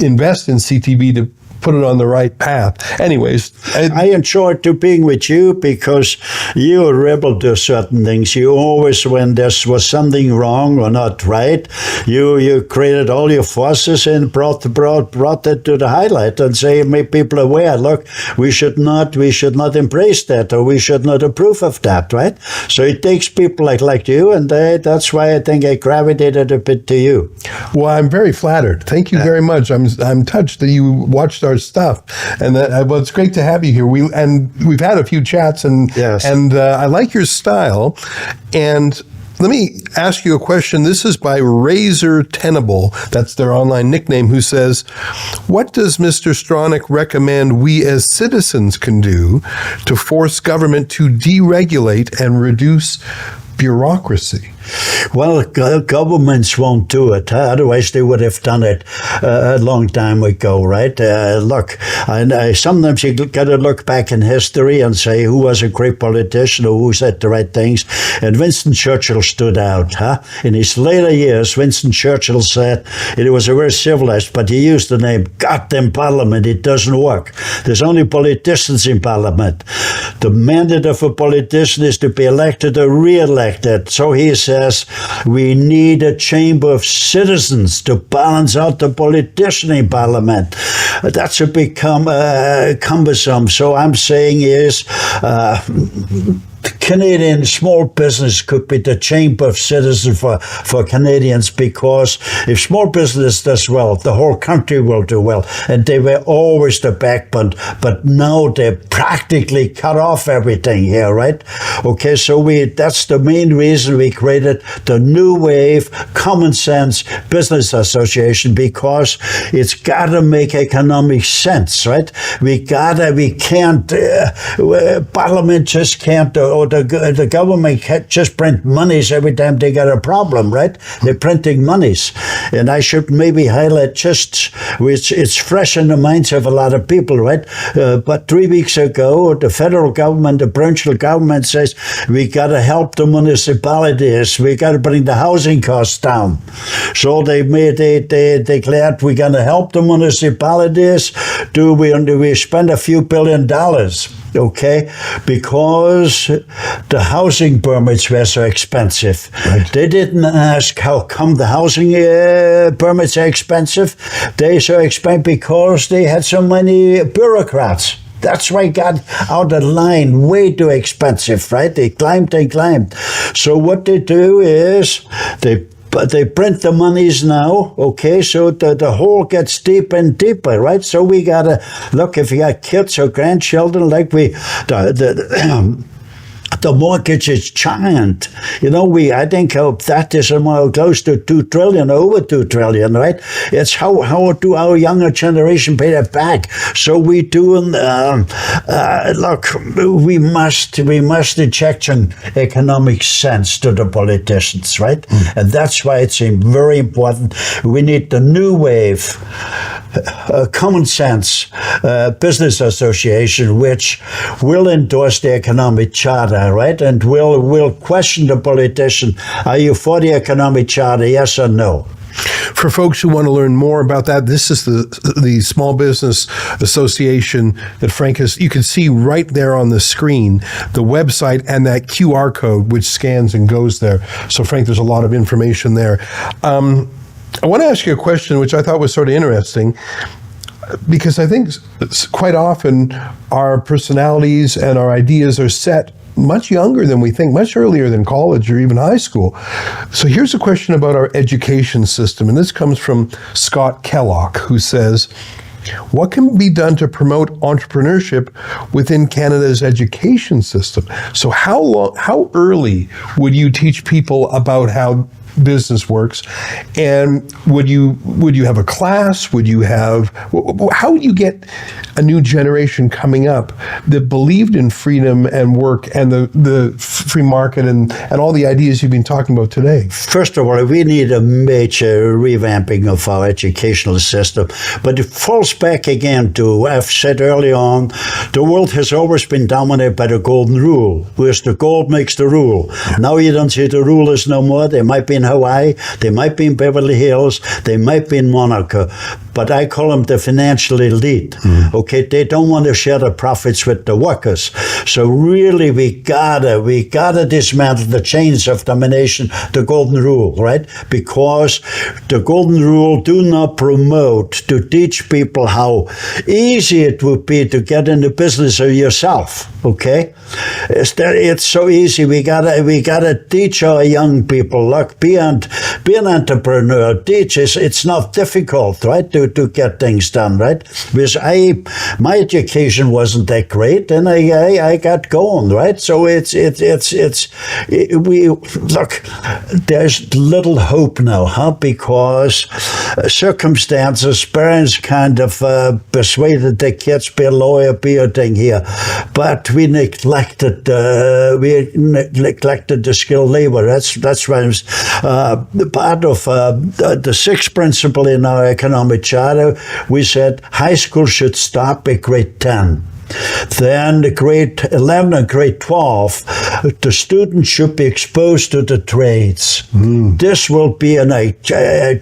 invest in CTV to put it on the right path. Anyways, I enjoyed being with you because you are rebel to certain things. You always, when there was something wrong or not right, you created all your forces and brought that to the highlight and say, make people aware. Look, we should not embrace that, or we should not approve of that, right? So it takes people like you, and that's why I think I gravitated a bit to you. Well, I'm very flattered. Thank you very much. I'm touched that you watched our stuff, and well, it's great to have you here. We've had a few chats, and yes. and I like your style, and Let me ask you a question. This is by Razor Tenable, that's their online nickname, who says, what does Mr. Stronach recommend we as citizens can do to force government to deregulate and reduce bureaucracy? Well, governments won't do it. Otherwise, they would have done it a long time ago, right? Look, sometimes you got to look back in history and say who was a great politician or who said the right things. And Winston Churchill stood out. In his later years, Winston Churchill said it was a very civilized, but he used the name goddamn parliament. It doesn't work. There's only politicians in parliament. The mandate of a politician is to be elected or re-elected. So he says we need a chamber of citizens to balance out the politician in parliament. That's become cumbersome. So I'm saying is Canadian small business could be the chamber of citizens for Canadians, because if small business does well, the whole country will do well. And they were always the backbone, but now they practically cut off everything here, right? Okay, so that's the main reason we created the New Wave Common Sense Business Association, because it's got to make economic sense, right? We can't, Parliament just can't, or the government can't just print monies every time they got a problem, right? They're printing monies. And I should maybe highlight just, which it's fresh in the minds of a lot of people, right? But 3 weeks ago, the federal government, the provincial government says, we got to help the municipalities. We got to bring the housing costs down. So they declared we're going to help the municipalities. We spend a few $1 billion. Okay, because the housing permits were so expensive. Right. They didn't ask how come the housing permits are expensive. They so expensive because they had so many bureaucrats. That's why it got out of line, way too expensive, right? They climbed. So what they do is but they print the monies now, okay, so the hole gets deeper and deeper, right? So we gotta look, if you got kids or grandchildren, like the mortgage is giant. I think that is close to 2 trillion, over 2 trillion, right? It's how do our younger generation pay that back? So we do, look, we must inject some economic sense to the politicians, right? And that's why it's very important. We need the New Wave Common Sense Business Association, which will endorse the economic charter, right? And will question the politician. Are you for the economic charter, yes or no? For folks who want to learn more about that, this is the Small Business Association that Frank has. You can see right there on the screen the website and that QR code which scans and goes there. So Frank, there's a lot of information there. I want to ask you a question which I thought was sort of interesting, because I think quite often our personalities and our ideas are set much younger than we think, much earlier than college or even high school. So here's a question about our education system, and this comes from Scott Kellogg, who says, what can be done to promote entrepreneurship within Canada's education system? So how early would you teach people about how business works, and would you have a class? How would you get a new generation coming up that believed in freedom and work and the free market and all the ideas you've been talking about today? First of all, we need a major revamping of our educational system, but it falls back again to, I've said early on, the world has always been dominated by the golden rule, whereas the gold makes the rule. Now you don't see the rulers no more. They might be in Hawaii, they might be in Beverly Hills, they might be in Monaco, but I call them the financial elite. Okay, they don't want to share the profits with the workers. So really, we gotta dismantle the chains of domination, the golden rule, right? Because the golden rule do not promote to teach people how easy it would be to get in the business of yourself. Okay, it's so easy. We gotta teach our young people, look, be an entrepreneur. Teach it's not difficult, right? To to get things done, right? Because my education wasn't that great, and I got going, right? So we look. There's little hope now, huh? Because circumstances, parents kind of persuaded their kids, be a lawyer, be a thing here, but we neglected the skilled labor. That's why part of the sixth principle in our economic charter. We said high school should stop at grade 10. Then the grade 11 and grade 12, the students should be exposed to the trades. This will be a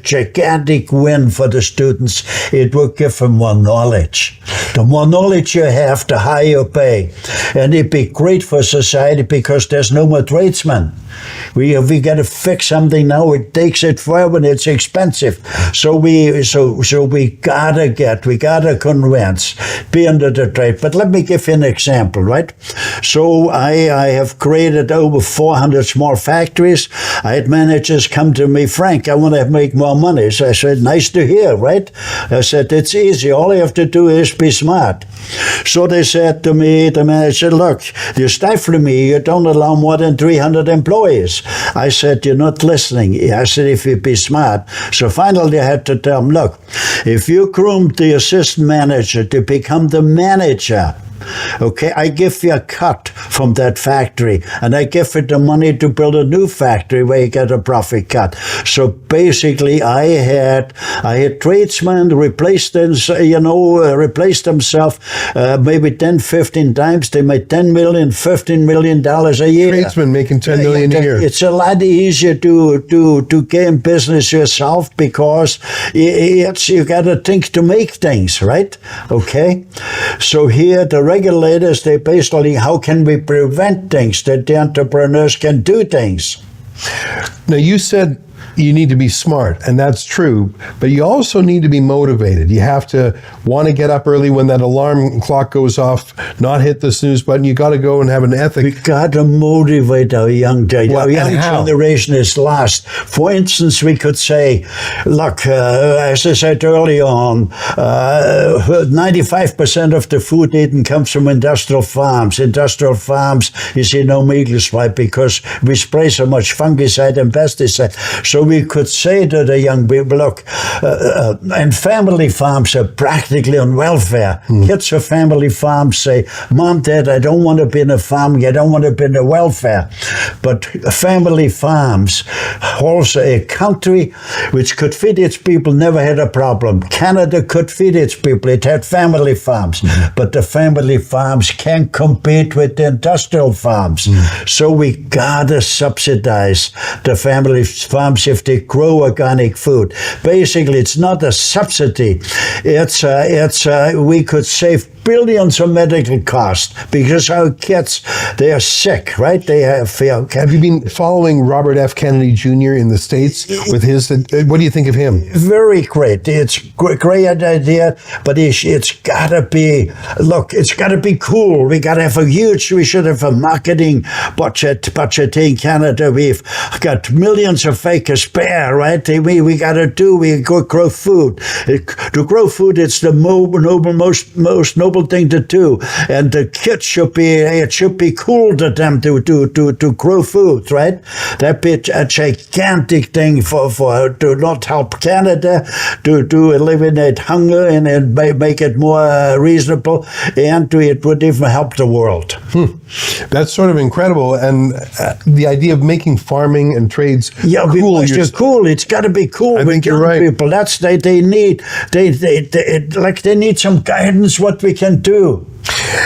gigantic win for the students. It will give them more knowledge. The more knowledge you have, the higher you pay. And it'd be great for society because there's no more tradesmen. We got to fix something now. It takes it forever and it's expensive. So we gotta convince, be under the trade. But let me give you an example, right? So I have created over 400 small factories. I had managers come to me, Frank, I want to make more money. So I said, nice to hear, right? I said, it's easy. All you have to do is be smart. So they said to me, the manager, look, you're stifling me. You don't allow more than 300 employees. I said, you're not listening. I said, if you be smart. So finally I had to tell them, look, if you groom the assistant manager to become the manager, okay, I give you a cut from that factory, and I give you the money to build a new factory where you get a profit cut. So basically, I had tradesmen replace themselves maybe 10, 15 times. They made $10 million, $15 million a year. Tradesmen making $10 million a year. It's a lot easier to gain business yourself because you got to think to make things, right? Okay, so here the regulators, they basically, how can we prevent things that the entrepreneurs can do things? Now, you said you need to be smart, and that's true, but you also need to be motivated. You have to want to get up early when that alarm clock goes off, not hit the snooze button. You got to go and have an ethic. We got to motivate our young generation is lost. For instance, we could say, look, as I said early on, 95% of the food eaten comes from industrial farms. Industrial farms, you see no meals, right? Because we spray so much fungicide and pesticide. So we could say to the young people, look, and family farms are practically on welfare. Kids of family farms say, Mom, Dad, I don't want to be in a farm. I don't want to be in the welfare. But family farms, also a country which could feed its people, never had a problem. Canada could feed its people. It had family farms. But the family farms can't compete with the industrial farms. So we got to subsidize the family farms if they grow organic food. Basically, it's not a subsidy. We could save billions of medical costs because our kids, they are sick, right? They have. Have you been following Robert F. Kennedy Jr. in the States with his? What do you think of him? Very great. It's a great idea, but it's got to be. Look, it's got to be cool. We got to have we should have a marketing budget in Canada. We've got millions of acres spare, right? We got to grow food. To grow food, it's the most noble thing to do, and the kids should be cool to them to grow food, right? That'd be a gigantic thing to not help Canada, to eliminate hunger and make it more reasonable, and it would even help the world. That's sort of incredible, and the idea of making farming and trades cool. Cool. It's got to be cool. I think you're right. People, they need some guidance what we can do.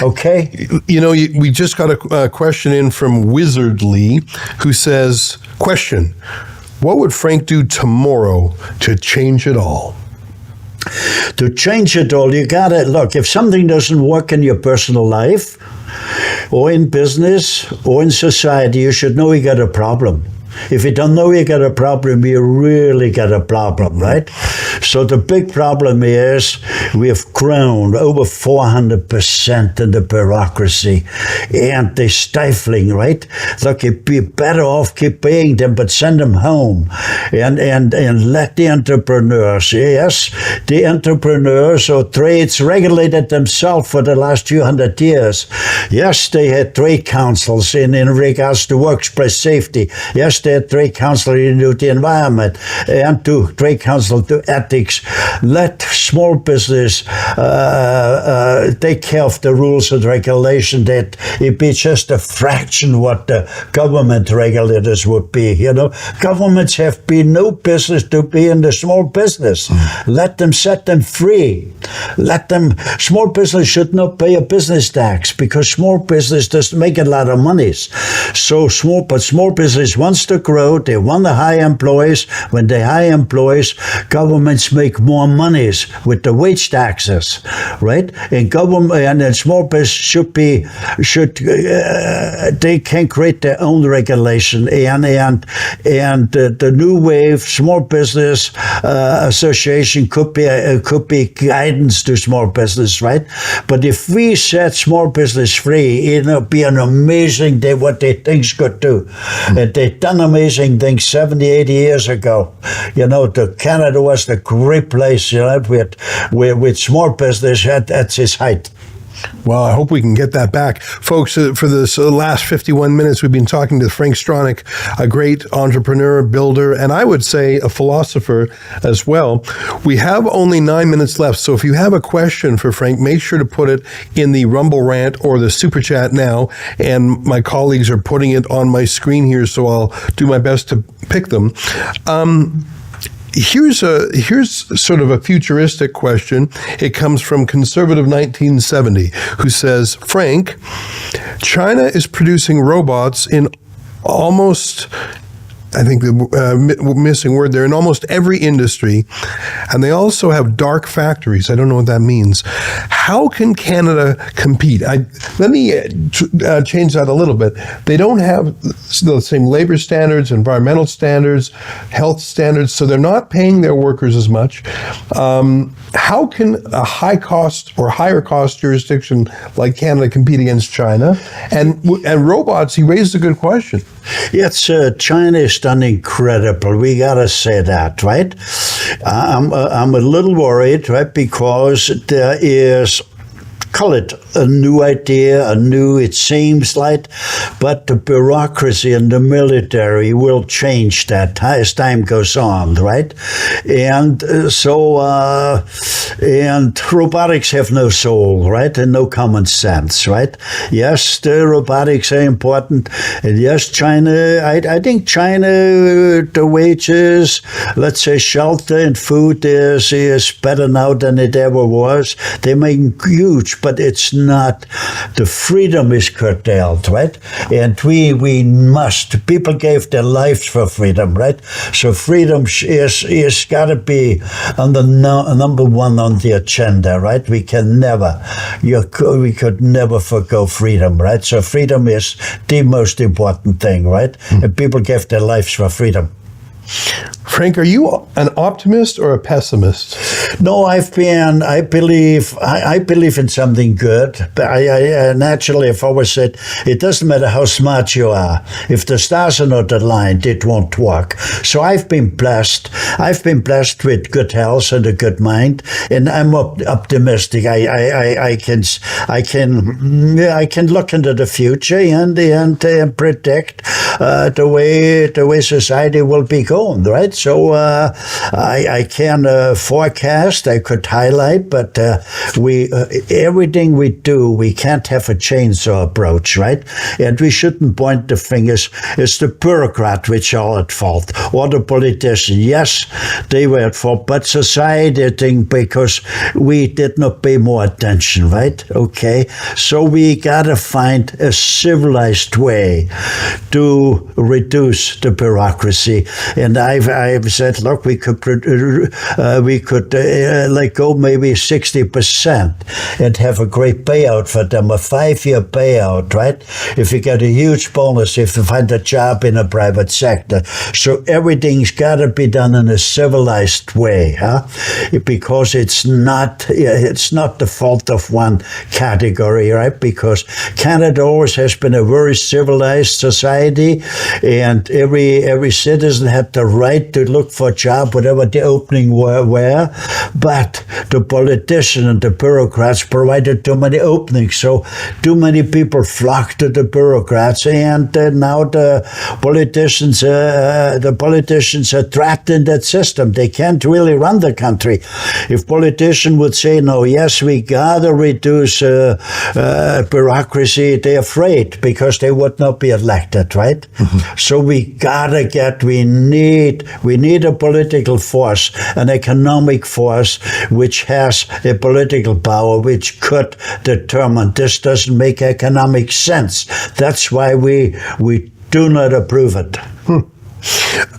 Okay. We just got a question in from Wizardly, who says, question, what would Frank do tomorrow to change it all? To change it all, you got to look, if something doesn't work in your personal life or in business or in society, you should know you got a problem. If you don't know you got a problem, you really got a problem, right? So the big problem is we have grown over 400% in the bureaucracy, and they're stifling, right? Look, it'd be better off keep paying them, but send them home, and let the entrepreneurs, yes, the entrepreneurs or trades regulated themselves for the last few hundred years. Yes, they had trade councils in regards to workplace safety. Yes, they had trade council into the environment and to trade council to ethics. Let small business take care of the rules and regulation, that it be just a fraction what the government regulators would be. You know, governments have been no business to be in the small business. Let them set them free. Small business should not pay a business tax, because small business doesn't make a lot of money. So small business wants to grow. They want to hire employees. When they hire employees, governments make more money with the wage taxes, right? And government and small business they can create their own regulation, and the new wave small business association could be guidance to small business, right? But if we set small business free, it'll be an amazing day what they things could do. And they've done amazing things 70, 80 years ago. You know, Canada was the great place, you know, with small business at its height. Well, I hope we can get that back. Folks, for this last 51 minutes, we've been talking to Frank Stronach, a great entrepreneur, builder, and I would say a philosopher as well. We have only 9 minutes left, so if you have a question for Frank, make sure to put it in the Rumble Rant or the Super Chat now, and my colleagues are putting it on my screen here, so I'll do my best to pick them. Here's sort of a futuristic question. It comes from Conservative 1970, who says, Frank, China is producing robots in almost, I think the missing word there, in almost every industry, and they also have dark factories. I don't know what that means. How can Canada compete? Let me change that a little bit. They don't have the same labor standards, environmental standards, health standards, so they're not paying their workers as much. How can a high cost or higher cost jurisdiction like Canada compete against China? And robots, he raised a good question. Yes, China is done incredible. We gotta say that, right? I'm a little worried, right? Because there is, call it a new idea, it seems like, but the bureaucracy in the military will change that as time goes on, right? And and robotics have no soul, right? And no common sense, right? Yes, the robotics are important. And yes, China, I think China, the wages, let's say shelter and food is better now than it ever was. They make huge, but it's not, the freedom is curtailed, right? And we must, people gave their lives for freedom, right? So freedom is got to be on the number one on the agenda, right? We could never forgo freedom, right? So freedom is the most important thing, right? And people gave their lives for freedom. Frank, are you an optimist or a pessimist? No, I believe in something good. But I naturally have always said, it doesn't matter how smart you are. If the stars are not aligned, it won't work. So I've been blessed. I've been blessed with good health and a good mind, and I'm optimistic. I can look into the future and predict the way society will be going, right? So I can forecast, I could highlight, but everything we do, we can't have a chainsaw approach, right? And we shouldn't point the fingers. It's the bureaucrat which are at fault, or the politician. Yes, they were at fault, but society, I think, because we did not pay more attention, right? Okay, so we gotta find a civilized way to reduce the bureaucracy. And And I've said, look, we could let go maybe 60% and have a great payout for them, a 5-year payout, right? If you get a huge bonus, if you find a job in a private sector. So everything's got to be done in a civilized way, huh? Because it's not the fault of one category, right? Because Canada always has been a very civilized society, and every citizen had the right to look for a job, whatever the opening were. But the politicians and the bureaucrats provided too many openings, so too many people flocked to the bureaucrats, and now the politicians are trapped in that system. They can't really run the country. If politicians would say, no, yes, we gotta reduce bureaucracy, they're afraid because they would not be elected, right? Mm-hmm. So we need a political force, an economic force, which has a political power, which could determine this doesn't make economic sense. That's why we do not approve it.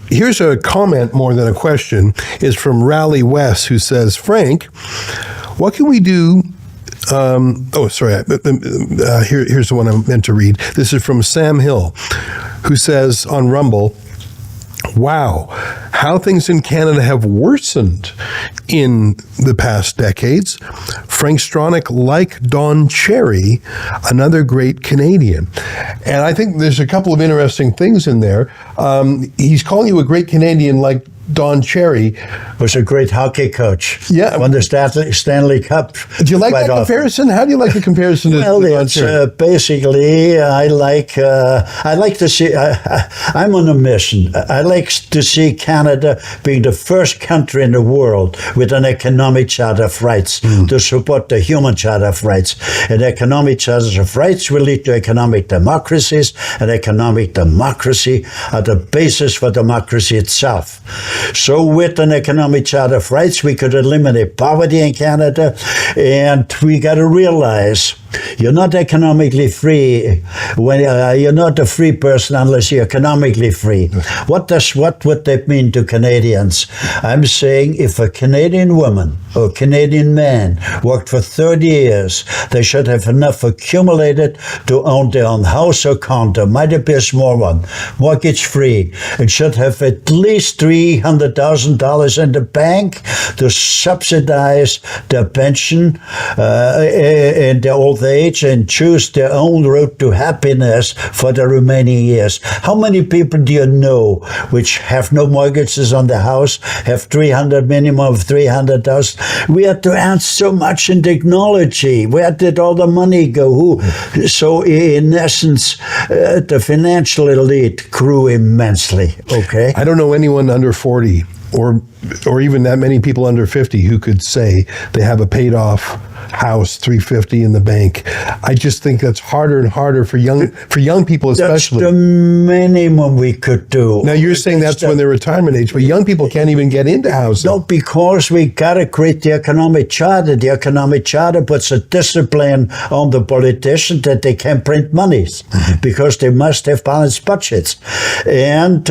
Here's a comment more than a question. Is from Raleigh West, who says, Frank, what can we do? Here's the one I meant to read. This is from Sam Hill, who says on Rumble, wow, how things in Canada have worsened in the past decades. Frank Stronach, like Don Cherry, another great Canadian. And I think there's a couple of interesting things in there. He's calling you a great Canadian like Don Cherry. Was a great hockey coach. Yeah. Won the Stanley Cup. Do you like that comparison? How do you like the comparison to Don Cherry? Basically, I like to see, I'm on a mission. I like to see Canada being the first country in the world with an economic charter of rights to support the human charter of rights. And economic charters of rights will lead to economic democracies, and economic democracy are the basis for democracy itself. So with an economic charter of rights, we could eliminate poverty in Canada, and we got to realize you're not economically free when you're not a free person unless you're economically free. What would that mean to Canadians? I'm saying if a Canadian woman or Canadian man worked for 30 years, they should have enough accumulated to own their own house or condo, might be a small one, mortgage free, and should have at least $300,000 in the bank to subsidize their pension in their old age and choose their own road to happiness for the remaining years. How many people do you know which have no mortgages on the house, have minimum of 300,000? We had to add so much in technology. Where did all the money go? So in essence, the financial elite grew immensely. Okay, I don't know anyone under 40 or even that many people under 50 who could say they have a paid off house, $350 in the bank. I just think that's harder and harder for young people, especially. That's the minimum we could do. Now you're saying that's when they're retirement age, but young people can't even get into housing. No, because we got to create the economic charter. The economic charter puts a discipline on the politicians that they can print monies because they must have balanced budgets. And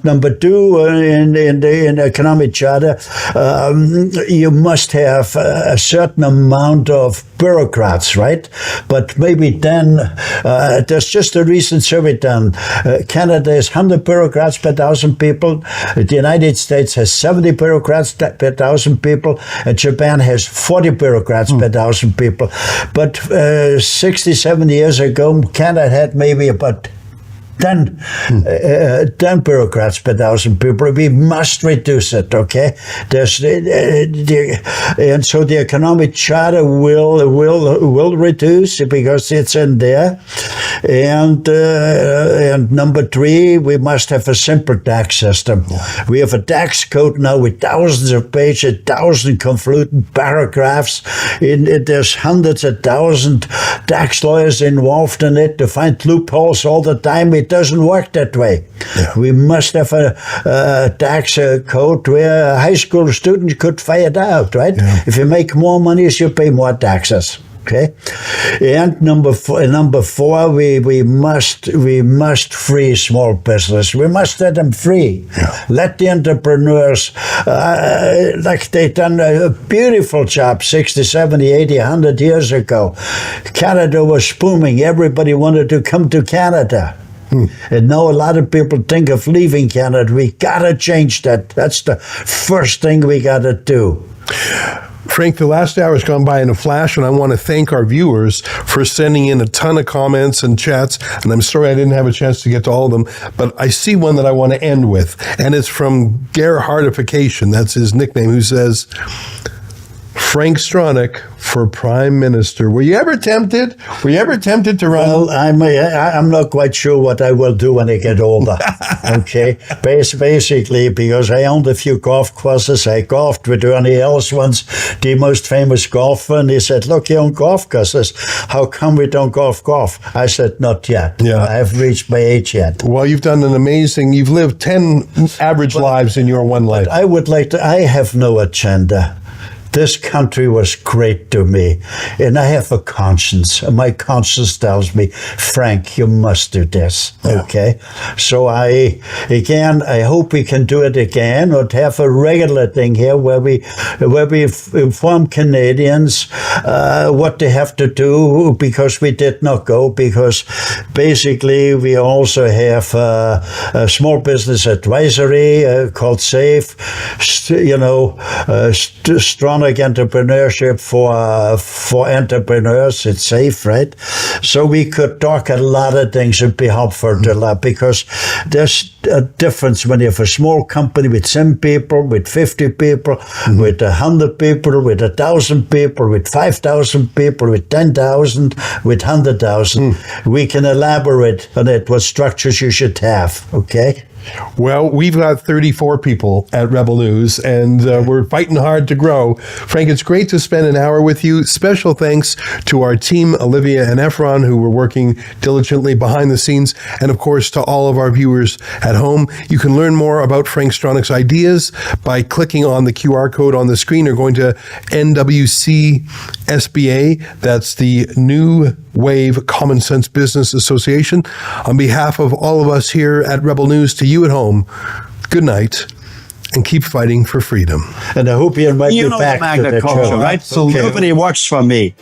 number two, in the economic charter, you must have a certain amount of bureaucrats, right? But maybe then, there's just a recent survey done. Canada has 100 bureaucrats per 1,000 people. The United States has 70 bureaucrats per 1,000 people. And Japan has 40 bureaucrats per 1,000 people. But 60, 70 years ago, Canada had maybe about 10 bureaucrats per 1,000 people. We must reduce it, okay? And so the economic charter will reduce because it's in there. And number three, we must have a simple tax system. We have a tax code now with thousands of pages, 1,000 confluent paragraphs. There's hundreds of thousands tax lawyers involved in it to find loopholes all the time. It doesn't work that way. Yeah. We must have a tax code where a high school student could figure it out, right? Yeah. If you make more money, you pay more taxes. Okay, and number four, we must free small business. We must set them free. Yeah. Let the entrepreneurs, like they done a beautiful job 60, 70, 80, 100 years ago. Canada was booming. Everybody wanted to come to Canada. And now a lot of people think of leaving Canada. We gotta change that. That's the first thing we gotta do. Frank, the last hour has gone by in a flash, and I want to thank our viewers for sending in a ton of comments and chats, and I'm sorry I didn't have a chance to get to all of them, but I see one that I want to end with, and it's from Gerhardification, that's his nickname, who says, Frank Stronach for Prime Minister. Were you ever tempted? Were you ever tempted to run? Well, I'm not quite sure what I will do when I get older. Okay, basically because I owned a few golf courses. I golfed with Ernie Els once, the most famous golfer, and he said, "Look, you own golf courses. How come we don't golf? I said, "Not yet. Yeah. I haven't reached my age yet." Well, you've done an amazing. You've lived 10 average lives in your one life. I would like to. I have no agenda. This country was great to me, and I have a conscience. My conscience tells me, Frank, you must do this. Yeah. Okay, so I hope we can do it again, or have a regular thing here where we inform Canadians what they have to do, because we did not go. Because basically we also have a small business advisory called SAFE. Stronach entrepreneurship for entrepreneurs. It's safe, right? So we could talk a lot of things and be helpful to a lot, because there's a difference when you have a small company with 10 people, with 50 people, with 100 people, with 1,000 people, with 5,000 people, with 10,000, with 100,000. We can elaborate on it, what structures you should have, okay? Well, we've got 34 people at Rebel News, and we're fighting hard to grow. Frank, it's great to spend an hour with you. Special thanks to our team, Olivia and Efron, who were working diligently behind the scenes, and of course to all of our viewers at home. You can learn more about Frank Stronach's ideas by clicking on the QR code on the screen, or going to NWCSBA. That's the New Wave Common Sense Business Association. On behalf of all of us here at Rebel News, to you at home, good night, and keep fighting for freedom. And I hope you invite me You know back the to Magna the culture, show. right? Absolutely. Nobody works for me.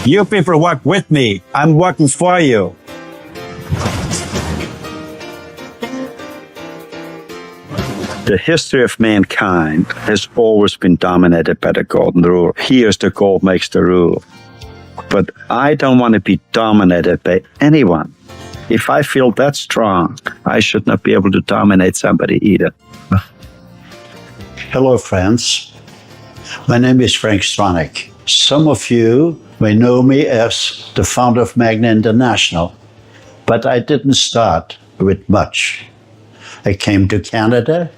You people work with me. I'm working for you. The history of mankind has always been dominated by the golden rule. Here's the gold makes the rule. But I don't want to be dominated by anyone. If I feel that strong, I should not be able to dominate somebody either. Hello, friends. My name is Frank Stronach. Some of you may know me as the founder of Magna International, but I didn't start with much. I came to Canada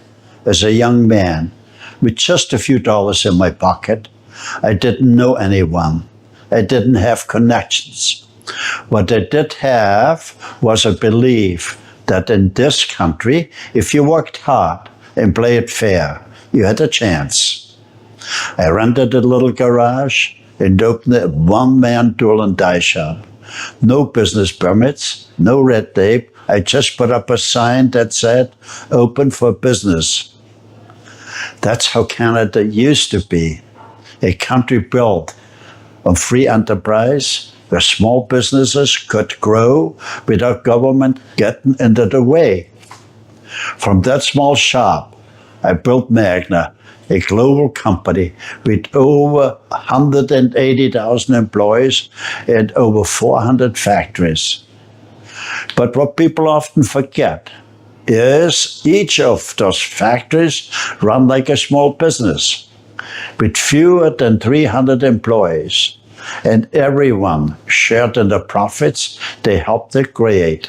as a young man with just a few dollars in my pocket. I didn't know anyone. I didn't have connections. What I did have was a belief that in this country, if you worked hard and played fair, you had a chance. I rented a little garage and opened a one-man tool and die shop. No business permits, no red tape. I just put up a sign that said, "Open for business." That's how Canada used to be, a country built on free enterprise, where small businesses could grow without government getting into the way. From that small shop, I built Magna, a global company with over 180,000 employees and over 400 factories. But what people often forget is each of those factories run like a small business with fewer than 300 employees, and everyone shared in the profits they helped to create.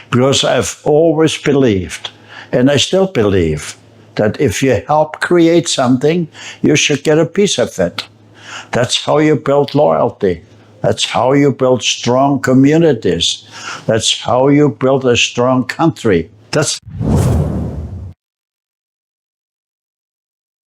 Because I've always believed, and I still believe, that if you help create something, you should get a piece of it. That's how you build loyalty. That's how you build strong communities. That's how you build a strong country. That's